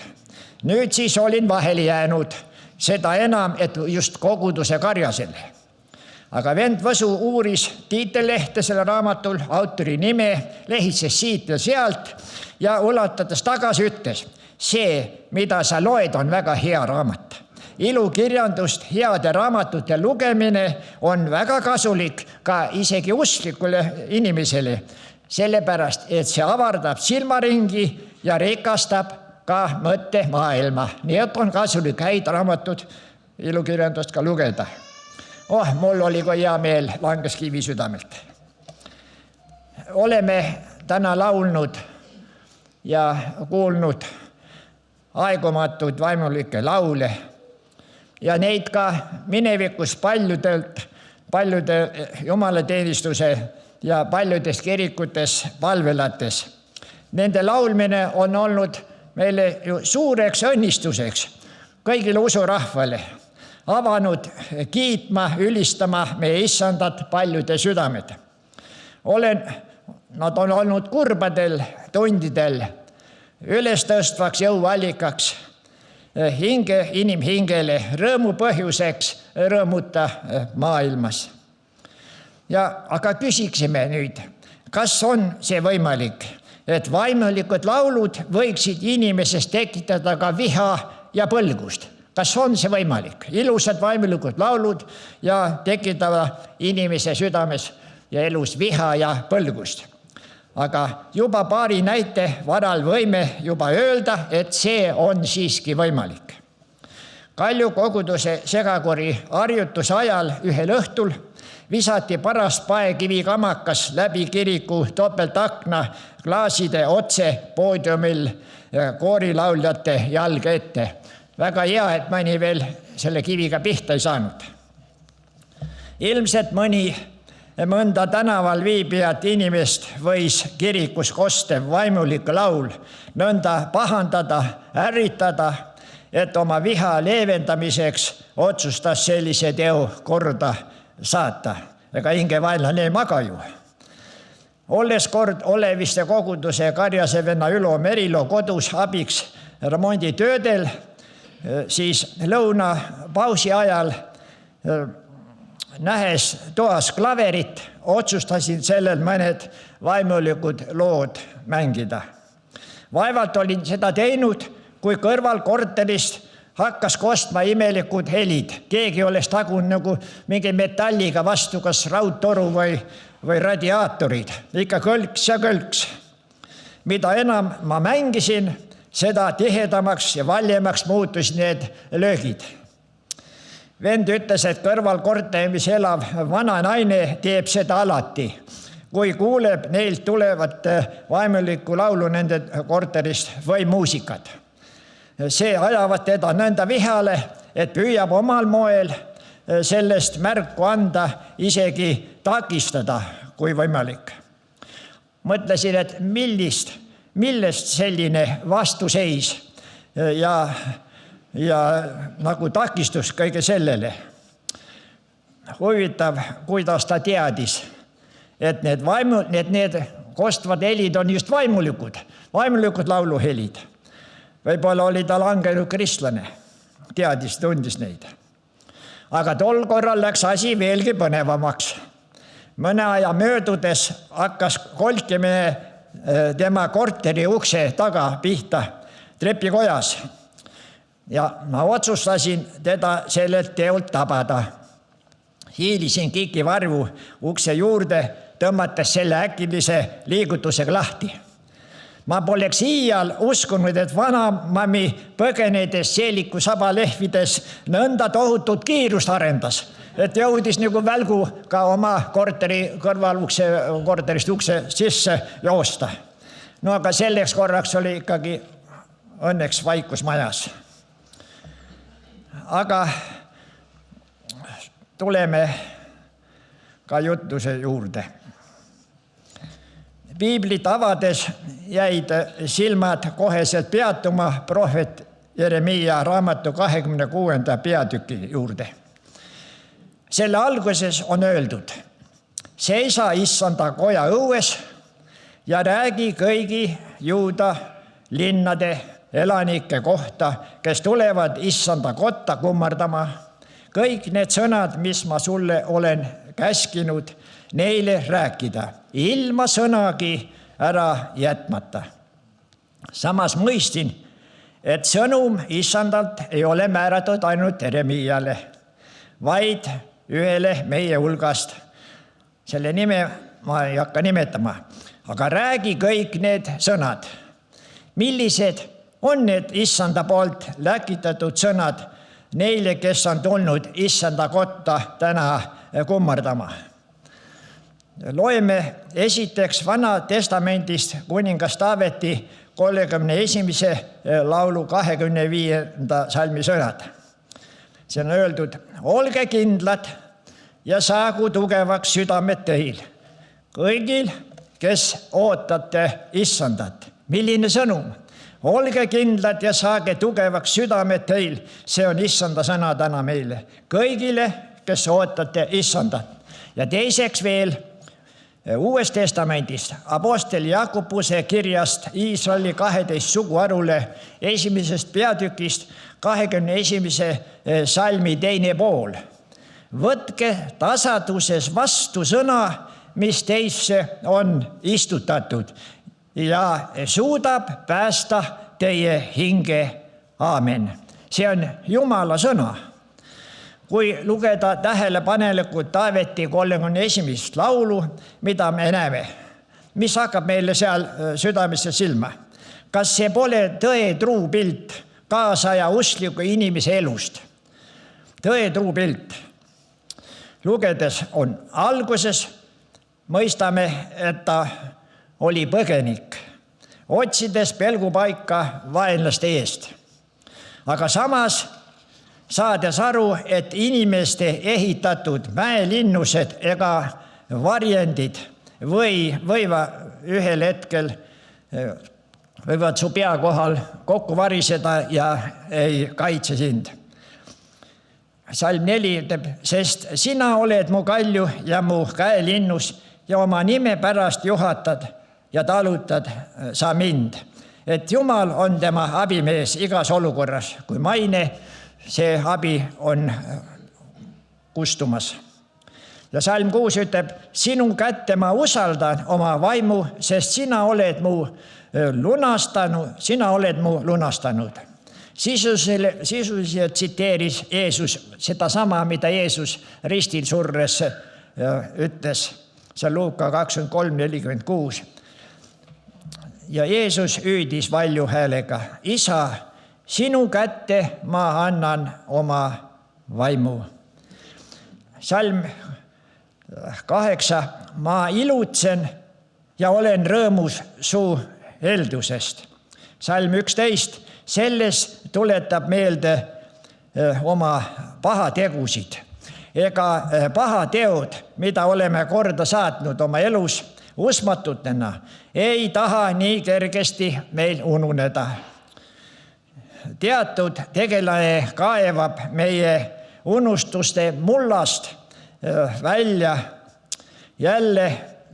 Nüüd siis olin vahele jäänud, seda enam, et just koguduse karjasel. Aga vend Võsu uuris tiitellehte selle raamatul, autori nime, lehitses siit ja sealt ja ulatades tagasi ütles, see, mida sa loed, on väga hea raamat. Ilukirjandust, heade raamatute lugemine on väga kasulik ka isegi usklikule inimesele, sellepärast, et see avardab silmaringi ja rikastab ka mõttemaailma. Nii et on kasulik häid raamatud ilukirjandust ka lugeda. Mul oli ka hea meel, langes kivi südamelt. Oleme täna laulnud ja kuulnud aegumatuid vaimulikke laule ja neid ka minevikus paljude jumalateenistuse ja paljudes kirikutes palvelates. Nende laulmine on olnud meile ju suureks õnnistuseks kõigile usurahvale, avanud kiitma, ülistama meie issandat paljude südamed. Nad on olnud kurbadel tundidel ülestõstvaks jõuallikaks inimhingele, rõõmu põhjuseks rõõmuta maailmas. Aga küsiksime nüüd, kas on see võimalik, et vaimulikud laulud võiksid inimesest tekitada ka viha ja põlgust? Kas on see võimalik? Ilusad vaimulikud laulud ja tekitada inimese südames ja elus viha ja põlgust. Aga juba paari näite varal võime juba öelda, et see on siiski võimalik. Kalju koguduse segakori harjutuse ajal ühel õhtul visati parast paekivikamakas läbi kiriku topeltakna klaaside otse poodiumil koorilauljate jalga ette. Väga hea, et mõni veel selle kiviga pihta ei saanud. Ilmselt mõnda tänaval viibijat inimest võis kirikus kostev vaimulik laul nõnda pahandada, ärritada, et oma viha leevendamiseks otsustas sellise teo korda saata. Ega hingevaenlane ei maga ju. Olles kord Oleviste koguduse Karjase venna Ülo Merilo kodus abiks remonditöödel, siis lõunapausi ajal nähes toas klaverit, otsustasin sellel mõned vaimulikud lood mängida. Vaevalt olin seda teinud, kui kõrval korterist hakkas kostma imelikud helid. Keegi oleks tagunud nagu mingi metalliga vastu, kas raudtoru või radiaatorid. Ikka kõlks ja kõlks. Mida enam ma mängisin, seda tihedamaks ja valjemaks muutus need löögid. Vend ütles, et kõrval korteris elav vana naine teeb seda alati. kui kuuleb neilt tulevat vaimulikku laulu nende korterist või muusikat. See ajavad teda nõnda vihale, et püüab omal moel sellest märku anda, isegi takistada, kui võimalik. Mõtlesin, et millest selline vastuseis ja nagu takistus kõige sellele. Huvitav, kuidas ta teadis, et need kostvad helid on just vaimulikud lauluhelid. Võib-olla oli ta langenud kristlane, teadis, tundis neid. Aga tol korral läks asi veelgi põnevamaks. Mõne aja möödudes hakkas kolkimine tema korteri ukse taga pihta trepikojas. Ja ma otsustasin teda sellelt teolt tabada. Hiilisin kikivarvu ukse juurde, tõmmates selle äkilise liigutusega lahti. Ma poleks iial uskunud, et vanamammi põgenedes seeliku saba lehvides nõnda tohutut kiirust arendas, et jõudis nagu välgu ka oma korteri kõrval korterist ukse sisse joosta. No aga selleks korraks oli ikkagi õnneks vaikus majas. Aga tuleme ka jutuse juurde. Piiblit avades jäid silmad koheselt peatuma prohvet Jeremiia raamatu 26. peatüki juurde. Selle alguses on öeldud: seisa issanda koja õues ja räägi kõigi Juuda linnade elanike kohta, kes tulevad issanda kotta kummardama. Kõik need sõnad, mis ma sulle olen käskinud, neile rääkida, ilma sõnagi ära jätmata. Samas mõistin, et sõnum issandalt ei ole määratud ainult Jeremiale, vaid ühele meie hulgast. Selle nime ma ei hakka nimetama, aga räägi kõik need sõnad. Millised on need issanda poolt läkitatud sõnad neile, kes on tulnud issanda kotta täna kummardama? Loeme esiteks Vana Testamendist kuningas Taaveti 31. laulu 25. salmi sõnad. See on öeldud: olge kindlad ja saagu tugevaks südamed teil, kõigil, kes ootate issandat. Milline sõnum? Olge kindlad ja saage tugevaks südamed teil. See on issanda sõna täna meile. Kõigile, kes ootate issandat. Ja teiseks veel Uues Testamendist apostel Jakobuse kirjast Iisraeli 12 suguharule 1. peatükist 21. salmi 2. pool. Võtke tasaduses vastu sõna, mis teisse on istutatud ja suudab päästa teie hinge. Aamen. See on Jumala sõna. Kui lugeda tähelepanelikult Taaveti 31. laulu, mida me näeme, mis hakkab meile seal südamesse silma? Kas see pole tõetruu pilt kaasaja uskliku inimese elust? Tõetruu pilt. Lugedes on alguses, mõistame, et ta oli põgenik, otsides pelgupaika vaenlaste eest. Aga samas saades aru, et inimeste ehitatud mäelinnused ega varjendid ühel hetkel võivad su pea kohal kokku variseda ja ei kaitse sind. Salm 4 ütleb: sest sina oled mu kalju ja mu käelinnus ja oma nime pärast juhatad ja talutad sa mind. Et Jumal on tema abimees igas olukorras, kui maine see abi on kustumas. Ja salm 6 ütleb: sinu kätte ma usaldan oma vaimu, sest sina oled mu lunastanud. Sisuliselt tsiteeris Jeesus sedasama, mida Jeesus ristil surres ütles. See on Luuka 23:46. Ja Jeesus hüüdis valju häälega: isa, sinu kätte ma annan oma vaimu. Salm 8. Ma ilutsen ja olen rõõmus su heldusest. Salm 11. Selles tuletab meelde oma pahategusid. Ega pahateod, mida oleme korda saatnud oma elus usmatutena, ei taha nii kergesti meil ununeda. Teatud tegelane kaevab meie unustuste mullast välja jälle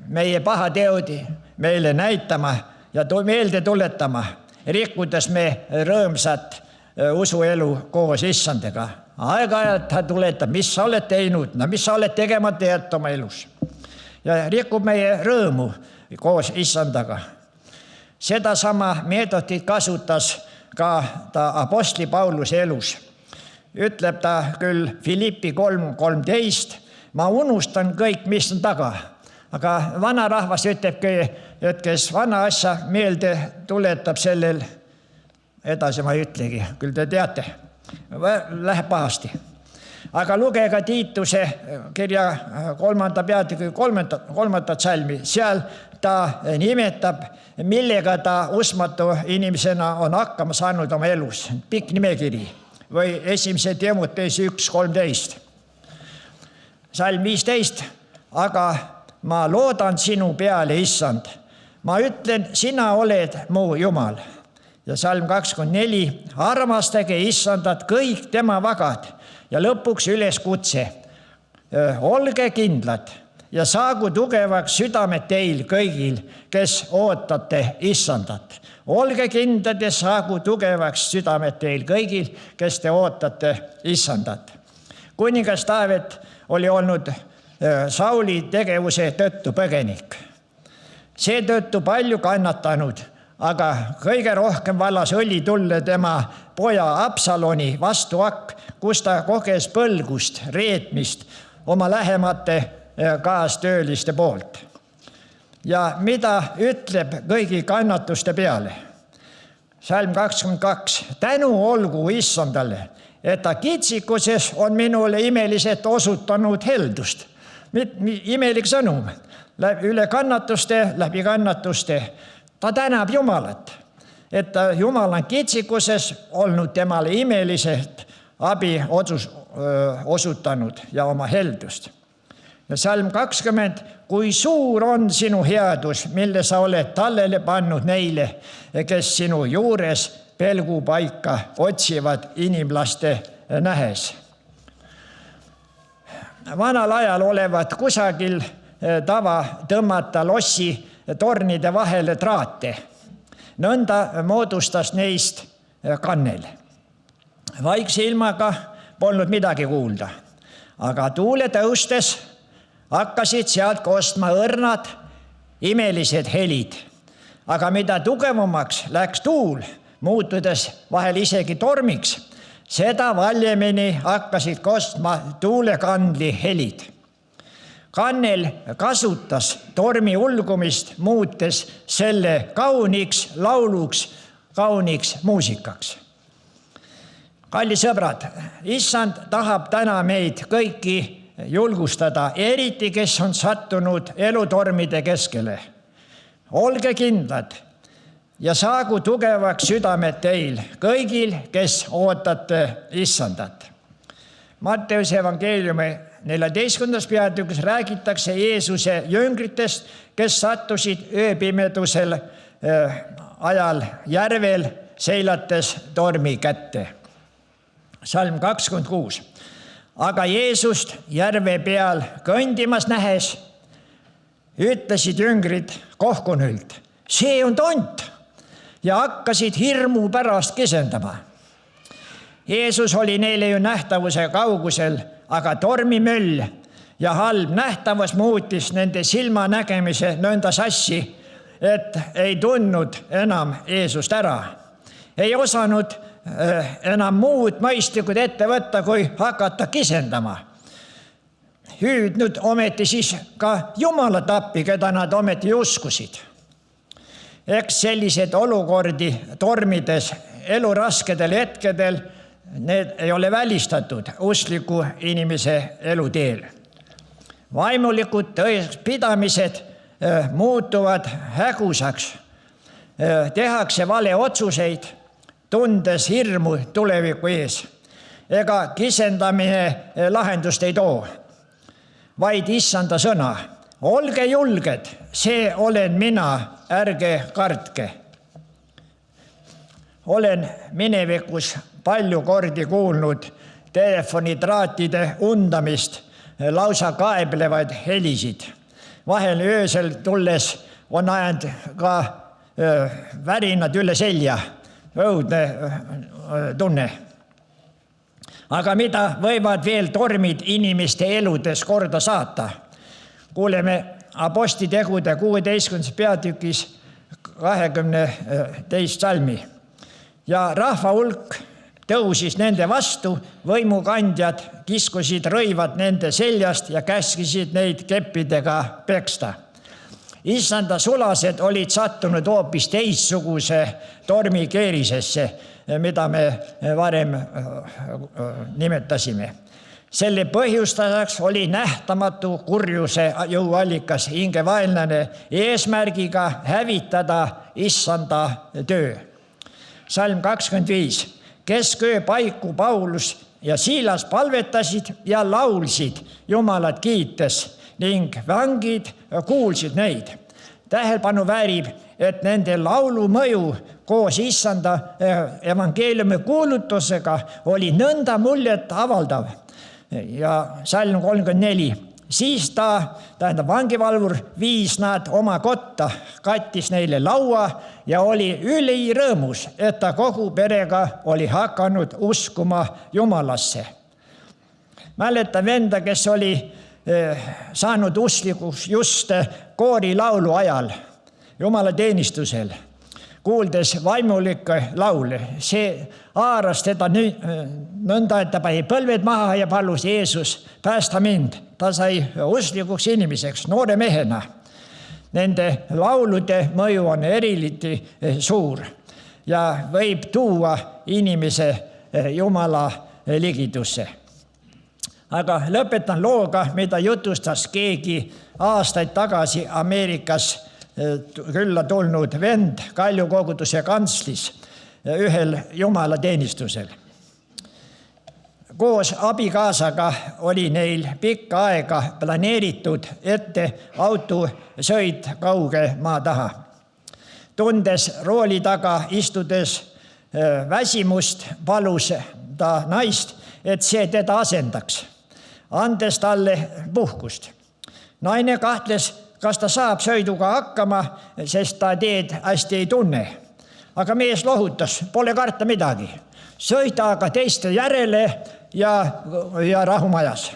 meie pahateod meile näitama ja meelde tuletama, rikkudes me rõõmsat usuelu koos Issandaga. Aeg-ajalt ta tuletab, mis sa oled teinud, mis sa oled tegemata jätta oma elus. Ja rikub meie rõõmu koos Issandaga. Sedasama meetodit kasutas ka ta apostli Pauluse elus. Ütleb ta küll Filippi 3:13, ma unustan kõik, mis on taga. Aga vanarahvas ütlebki, et kes vana asja meelde tuletab sellel, edasi ma ei ütlegi, küll te teate, läheb pahasti. Aga lugege Tiituse kirja 3. peatüki 3. salmi, seal ta nimetab, millega ta usmatu inimesena on hakkama saanud oma elus. Pikk nimekiri või 1. Timoteuse 1:13. Salm 15, aga ma loodan sinu peale, Issand. Ma ütlen, sina oled mu Jumal. Ja salm 24, armastage Issandat kõik tema vagad. Ja lõpuks üleskutse, olge kindlad ja saagu tugevaks südamed teil kõigil, kes ootate Issandat. Olge kindlad ja saagu tugevaks südamed teil kõigil, kes te ootate Issandat. Kuningas Taavet oli olnud Sauli tegevuse tõttu põgenik. Seetõttu palju kannatanud, aga kõige rohkem vallas õli tulle tema poja Absaloni vastuakk, kus ta koges põlgust, reetmist oma lähemate kaastööliste poolt. Ja mida ütleb kõigi kannatuste peale? Salm 22. Tänu olgu Issandale, et ta kitsikuses on minule imeliselt osutanud heldust. Imelik sõnum. Üle kannatuste, läbi kannatuste. Ta tänab Jumalat, et Jumal on kitsikuses olnud temale imeliselt abi osutanud ja oma heldust. Ja salm 20. Kui suur on sinu headus, mille sa oled tallele pannud neile, kes sinu juures pelgupaika otsivad inimlaste nähes. Vanal ajal olevat kusagil tava tõmmata lossi tornide vahele traate. Nõnda moodustas neist kannel. Vaikse ilmaga polnud midagi kuulda, aga tuule tõustes hakkasid sealt kostma õrnad, imelised helid. Aga mida tugevamaks läks tuul, muutudes vahel isegi tormiks, seda valjemini hakkasid kostma tuulekandli helid. Kannel kasutas tormi ulgumist, muutes selle kauniks lauluks, kauniks muusikaks. Kallis sõbrad, Issand tahab täna meid kõiki julgustada, eriti kes on sattunud elutormide keskele. Olge kindlad ja saagu tugevaks südamed teil, kõigil, kes ootate Issandat. Matteuse evangeeliumi 14. peatükis räägitakse Jeesuse jüngritest, kes sattusid ööpimedusel ajal järvel seilates tormi kätte. Salm 26. Aga Jeesust järve peal kõndimas nähes ütlesid jüngrid kohkunult, see on tont, ja hakkasid hirmu pärast kisendama. Jeesus oli neile ju nähtavuse kaugusel, aga tormimöll ja halb nähtavus muutis nende silmanägemise nõnda sassi, et ei tundnud enam Jeesust ära. Ei osanud enam muud mõistlikud ette võtta, kui hakata kisendama. Hüüdnud ometi siis ka Jumalat appi, keda nad ometi uskusid. Eks sellised olukordi tormides eluraskedel hetkedel, need ei ole välistatud uskliku inimese eluteel. vaimulikud tõekspidamised muutuvad hägusaks. Tehakse vale otsuseid, tundes hirmu tuleviku ees. Ega kisendamine lahendust ei too, vaid issanda sõna. Olge julged, see olen mina, ärge kartke. Olen minevikus palju kordi kuulnud telefonitraatide undamist, lausa kaeblevaid helisid. Vahel öösel tulles on ajanud ka värinad üle selja, õudne tunne. Aga mida võivad veel tormid inimeste eludes korda saata? Kuuleme Apostlitegude 16. peatükis 22. salmi. Ja rahva hulk tõusis nende vastu, võimukandjad kiskusid rõivad nende seljast ja käskisid neid keppidega peksta. Issanda sulased olid sattunud hoopis teistsuguse tormikeerisesse, mida me varem nimetasime. Selle põhjustajaks oli nähtamatu kurjuse jõuallikas hingevaenlane eesmärgiga hävitada issanda töö. Salm 25. Kesköö paiku Paulus ja Siilas palvetasid ja laulsid Jumalat kiites ning vangid kuulsid neid. Tähelepanu väärib, et nende laulu mõju koos issanda evangeeliumi kuulutusega oli nõnda muljet avaldav. Ja salm 34. Siis tähendab vangivalvur, viis nad oma kotta, kattis neile laua ja oli ülirõõmus, et ta kogu perega oli hakanud uskuma Jumalasse. Mäletan venda, kes oli saanud usklikuks just koorilaulu ajal, Jumala teenistusel, kuuldes vaimulikke laule. See haaras teda nõnda, et ta pani põlved maha ja palus Jeesus, päästa mind. Ta sai usklikuks inimeseks noore mehena. Nende laulude mõju on eriliti suur ja võib tuua inimese Jumala ligidusse. Aga lõpetan looga, mida jutustas keegi aastaid tagasi Ameerikas külla tulnud vend Kaljukoguduse kantslis ühel Jumala teenistusel. Koos abikaasaga oli neil pikka aega planeeritud ette autosõit kauge maa taha. Tundes rooli taga istudes väsimust, palus ta naist, et see teda asendaks, andes talle puhkust. Naine kahtles, kas ta saab sõiduga hakkama, sest ta teed hästi ei tunne. Aga mees lohutas, pole karta midagi. Sõida aga teiste järele ja rahumajas.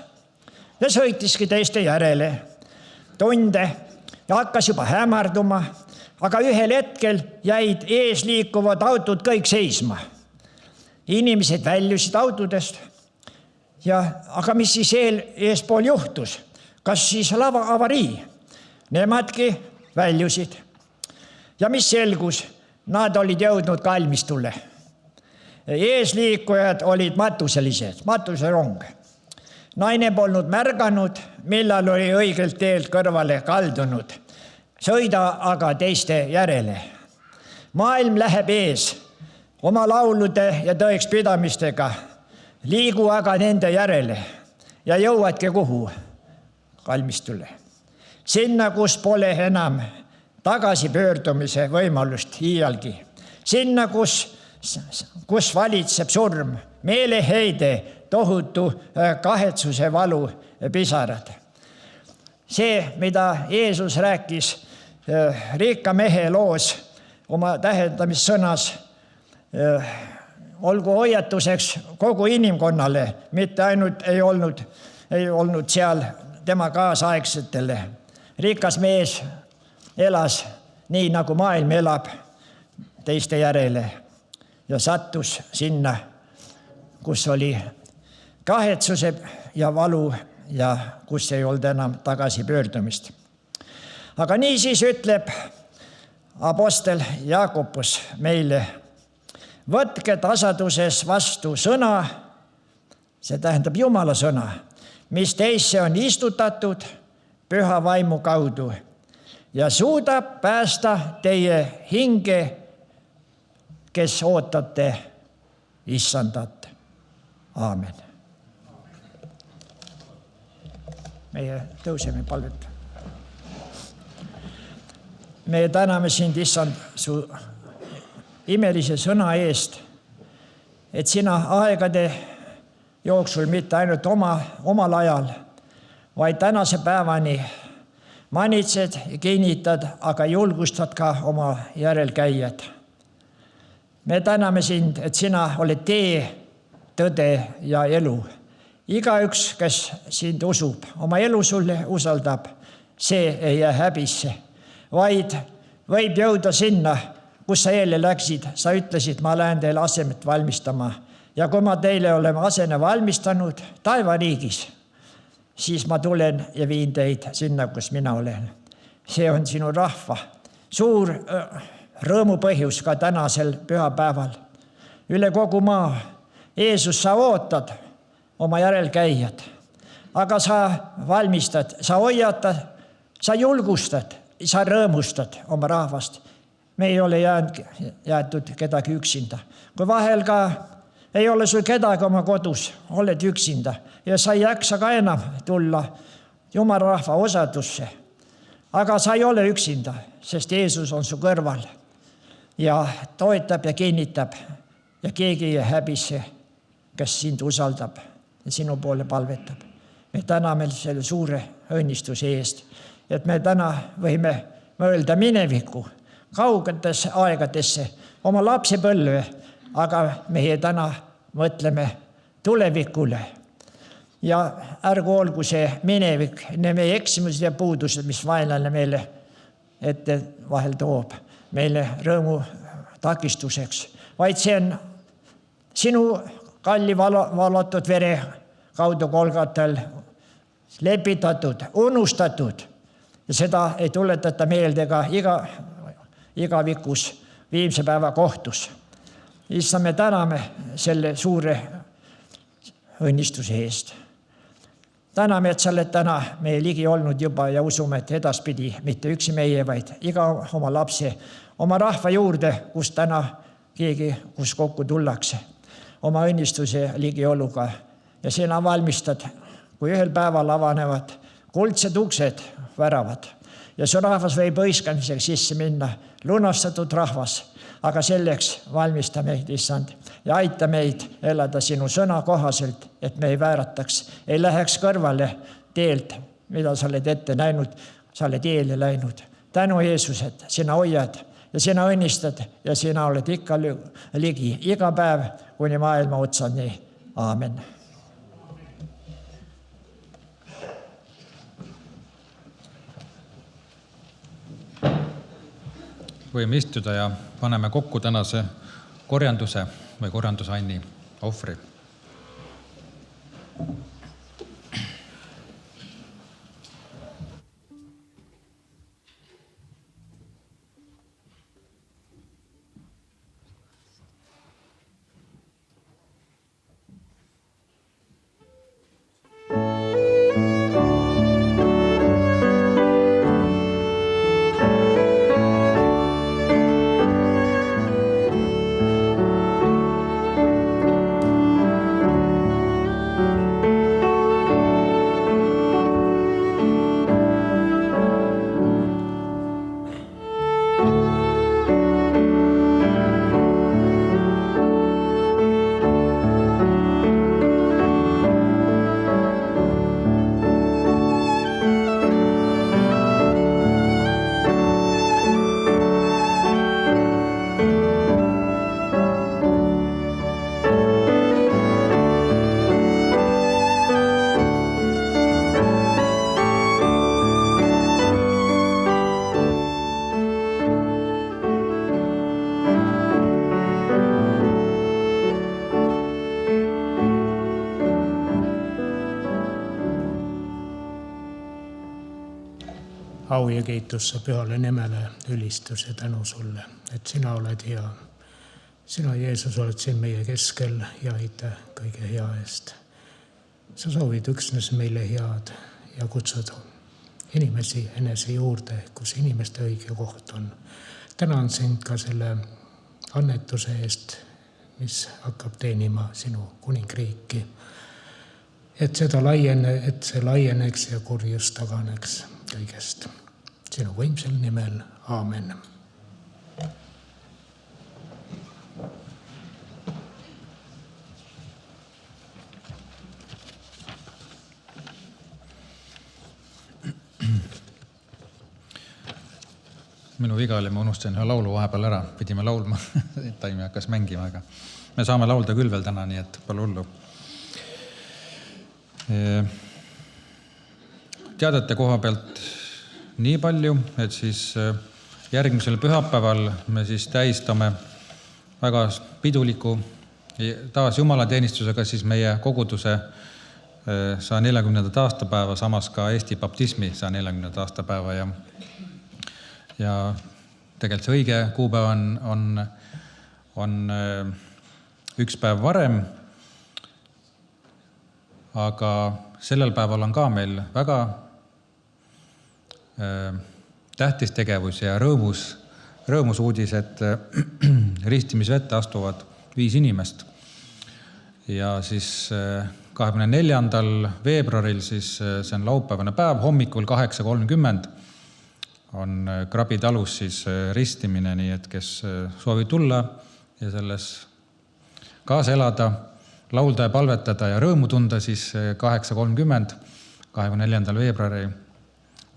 Ja sõitiski teiste järele tunde ja hakkas juba hämarduma, aga ühel hetkel jäid ees liikuvad autod kõik seisma. Inimesed väljusid autodest. Aga mis siis eespool juhtus? Kas siis avarii? Nemadki väljusid. Ja mis selgus? Nad olid jõudnud kalmistule. Eesliikujad olid matuserong. Naine polnud märganud, millal oli õigelt teelt kõrvale kaldunud. Sõida aga teiste järele. Maailm läheb ees oma laulude ja tõekspidamistega. Liigu aga nende järele ja jõuadki kuhu? Kalmistule. Sinna, kus pole enam tagasipöördumise võimalust iialgi. Sinna, kus valitseb surm, meeleheide, tohutu kahetsuse valu pisarad. See, mida Jeesus rääkis rikka mehe loos oma tähendamissõnas, olgu hoiatuseks kogu inimkonnale, mitte ainult ei olnud seal tema kaasaegsetele. Rikas mees elas nii, nagu maailm elab teiste järele ja sattus sinna, kus oli kahetsuse ja valu ja kus ei olnud enam tagasipöördumist. Aga nii siis ütleb apostel Jaakobus meile, võtke tasaduses vastu sõna, see tähendab Jumala sõna, mis teisse on istutatud püha vaimu kaudu ja suudab päästa teie hinge, kes ootate Issandat. Aamen. Meie tõuseme palvet. Me täname sind, Issand, su imelise sõna eest, et sina aegade jooksul mitte ainult omal ajal, vaid tänase päevani manitsed ja kinnitad, aga julgustad ka oma järelkäijad. Me täname sind, et sina oled tee, tõde ja elu. Igaüks, kes sind usub, oma elu sulle usaldab, see ei jää häbisse, vaid võib jõuda sinna, kus sa eile läksid. Sa ütlesid, ma lähen teile asemet valmistama. Ja kui ma teile oleme asene valmistanud taevariigis, siis ma tulen ja viin teid sinna, kus mina olen. See on sinu rahva suur rõõmu põhjus ka tänasel pühapäeval. Üle kogu maa, Jeesus, sa ootad oma järelkäijad, aga sa valmistad, sa hoiatad, sa julgustad, sa rõõmustad oma rahvast. Me ei ole jäetud kedagi üksinda. Kui vahel ka ei ole sul kedagi oma kodus, oled üksinda ja sa ei jaksa ka enam tulla Jumala rahva osadusse. Aga sa ei ole üksinda, sest Jeesus on su kõrval ja toetab ja kinnitab ja keegi ei häbisse, kes sind usaldab ja sinu poole palvetab. Me täname selle suure õnnistuse eest, et me täna võime mõelda mineviku kaugetesse aegadesse, oma lapsepõlve, aga meie täna mõtleme tulevikule. Ja ärgu olgu see minevik, meie eksimused ja puudused, mis vaenlane meile ette vahel toob, meile rõõmu takistuseks, vaid see on sinu kalli valatud vere kaudu Golgatal lepitatud, unustatud ja seda ei tuletata meelde ka igavikus viimse päeva kohtus. Issand, me täname selle suure õnnistuse eest. Täname, et sa oled täna meie ligi olnud juba ja usume, et edaspidi mitte üksi meie, vaid iga oma lapse, oma rahva juurde, kus täna keegi, kus kokku tullakse, oma õnnistuse ligioluga. Ja sina valmistad, kui ühel päeval avanevad kuldsed uksed, väravad. Ja su rahvas võib õiskamiseks sisse minna, lunastatud rahvas, aga selleks valmista meid, Issand, ja aita meid elada sinu sõna kohaselt, et me ei väärataks, ei läheks kõrvale teelt, mida sa oled ette näinud, sa oled eele läinud. Tänu, Jeesus, et sina hoiad ja sina õnnistad ja sina oled ikka ligi, iga päev kuni maailma otsani. Aamen. Võime istuda ja paneme kokku tänase korjanduse või korjandusanni ohvri. Au ja kiitus sa pühale nimele, ülistus ja tänu sulle, et sina oled hea. Sina, Jeesus, oled siin meie keskel ja aitäh kõige hea eest. Sa soovid üksnes meile head ja kutsud inimesi enese juurde, kus inimeste õige koht on. Tänan sind ka selle annetuse eest, mis hakkab teenima sinu kuningriiki. Et see laieneks ja kurjus taganeks kõigest. Sinu võimsel nimel. Aamen. Minu viga oli, ma unustasin ühe laulu vahepeal ära, pidime laulma, Taimi hakkas mängima, aga me saame laulda küll veel täna, nii et pole hullu. Teadete koha pealt nii palju, et siis järgmisel pühapäeval me siis tähistame väga piduliku taas jumalateenistusega siis meie koguduse 140. aastapäeva, samas ka Eesti baptismi 140. aastapäeva ja tegelikult see õige kuupäev on üks päev varem, aga sellel päeval on ka meil väga tähtis tegevus ja rõõmus uudis, et ristimisvette astuvad 5 inimest. Ja siis 24. veebruaril, siis see on laupäevane päev, hommikul 8:30 on Krabi talus siis ristimine, nii et kes soovib tulla ja selles kaasa elada, laulda ja palvetada ja rõõmu tunda, siis 8:30, 24. veebruari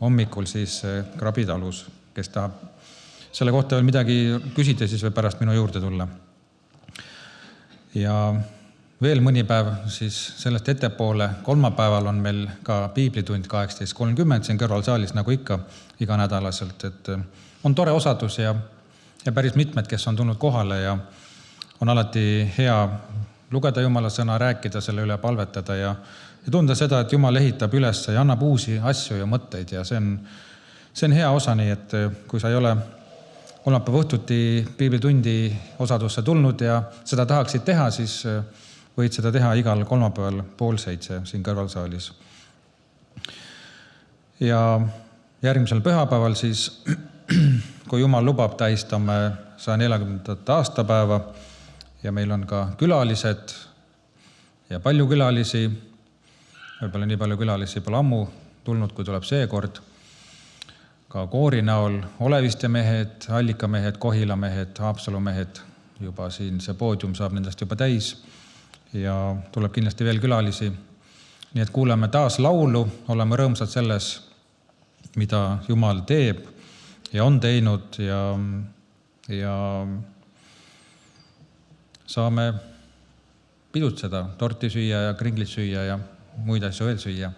hommikul siis Krabi talus. Kes tahab selle kohta veel midagi küsida, siis võib pärast minu juurde tulla. Ja veel mõni päev siis sellest ettepoole, kolmapäeval on meil ka piiblitund 18:30 siin kõrvalsaalis nagu ikka iganädalaselt, et on tore osadus ja päris mitmed, kes on tulnud kohale ja on alati hea lugeda Jumala sõna, rääkida selle üle, palvetada ja tunda seda, et Jumal ehitab üles ja annab uusi asju ja mõtteid ja see on hea osa, nii et kui sa ei ole kolmapäeva õhtuti piiblitundi osadusse tulnud ja seda tahaksid teha, siis võid seda teha igal kolmapäeval 6:30 siin kõrvalsaalis. Ja järgmisel pühapäeval siis, kui Jumal lubab, tähistame 140. aastapäeva ja meil on ka külalised ja palju külalisi. Võib-olla nii palju külalisi pole ammu tulnud, kui tuleb seekord. Ka koori näol Oleviste mehed, Allika mehed, Kohila mehed, Haapsalu mehed, juba siin see poodium saab nendest juba täis. Ja tuleb kindlasti veel külalisi. Nii et kuuleme taas laulu, oleme rõõmsad selles, mida Jumal teeb ja on teinud ja saame pidutseda, torti süüa ja kringlit süüa ja muid asju veel süüa.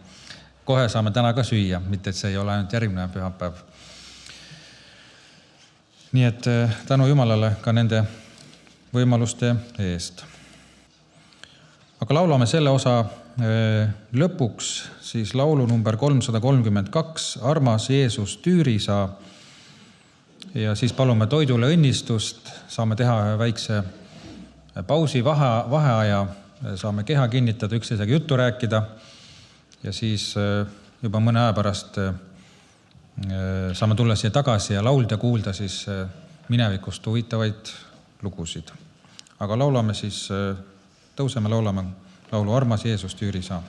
Kohe saame täna ka süüa, mitte et see ei ole ainult järgmine pühapäev. Nii et tänu Jumalale ka nende võimaluste eest. Aga laulame selle osa lõpuks siis laulu number 332, Armas Jeesus Tüürisaa. Ja siis palume toidule õnnistust, saame teha ühe väikse pausi, vaheaja, saame keha kinnitada, üksteisega juttu rääkida ja siis juba mõne aja pärast saame tulla siia tagasi ja laulda ja kuulda siis minevikust huvitavaid lugusid. Aga laulame siis, tõuseme laulame laulu Armas Jeesus Tüürisaa.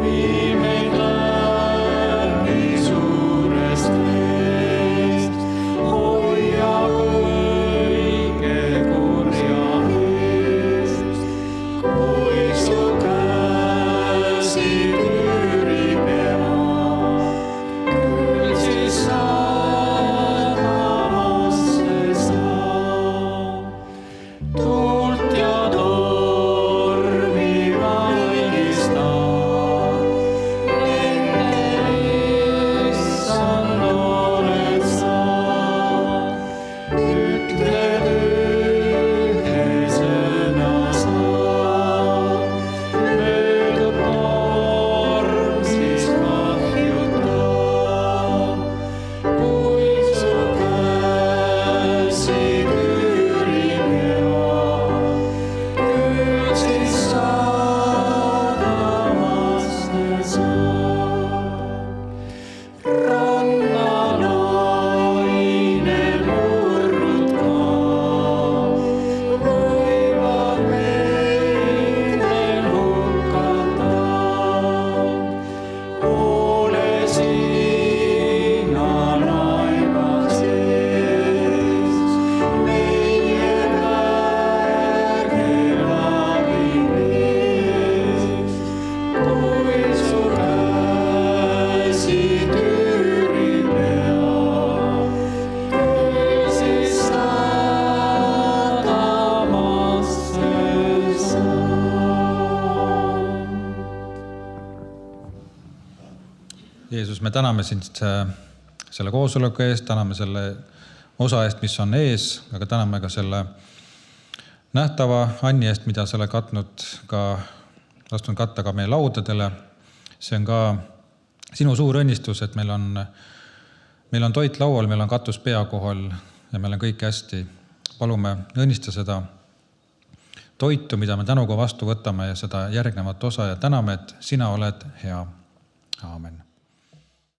Viime me täname sind selle koosoleku eest, täname selle osa eest, mis on ees, aga täname ka selle nähtava Anni eest, mida sa oled lasknud katta ka meie laudadele. See on ka sinu suur õnnistus, et meil on toit laual, meil on katus pea kohal ja meil on kõik hästi. Palume õnnista seda toitu, mida me tänuga vastu võtame ja seda järgnevat osa ja täname, et sina oled hea. Aamen.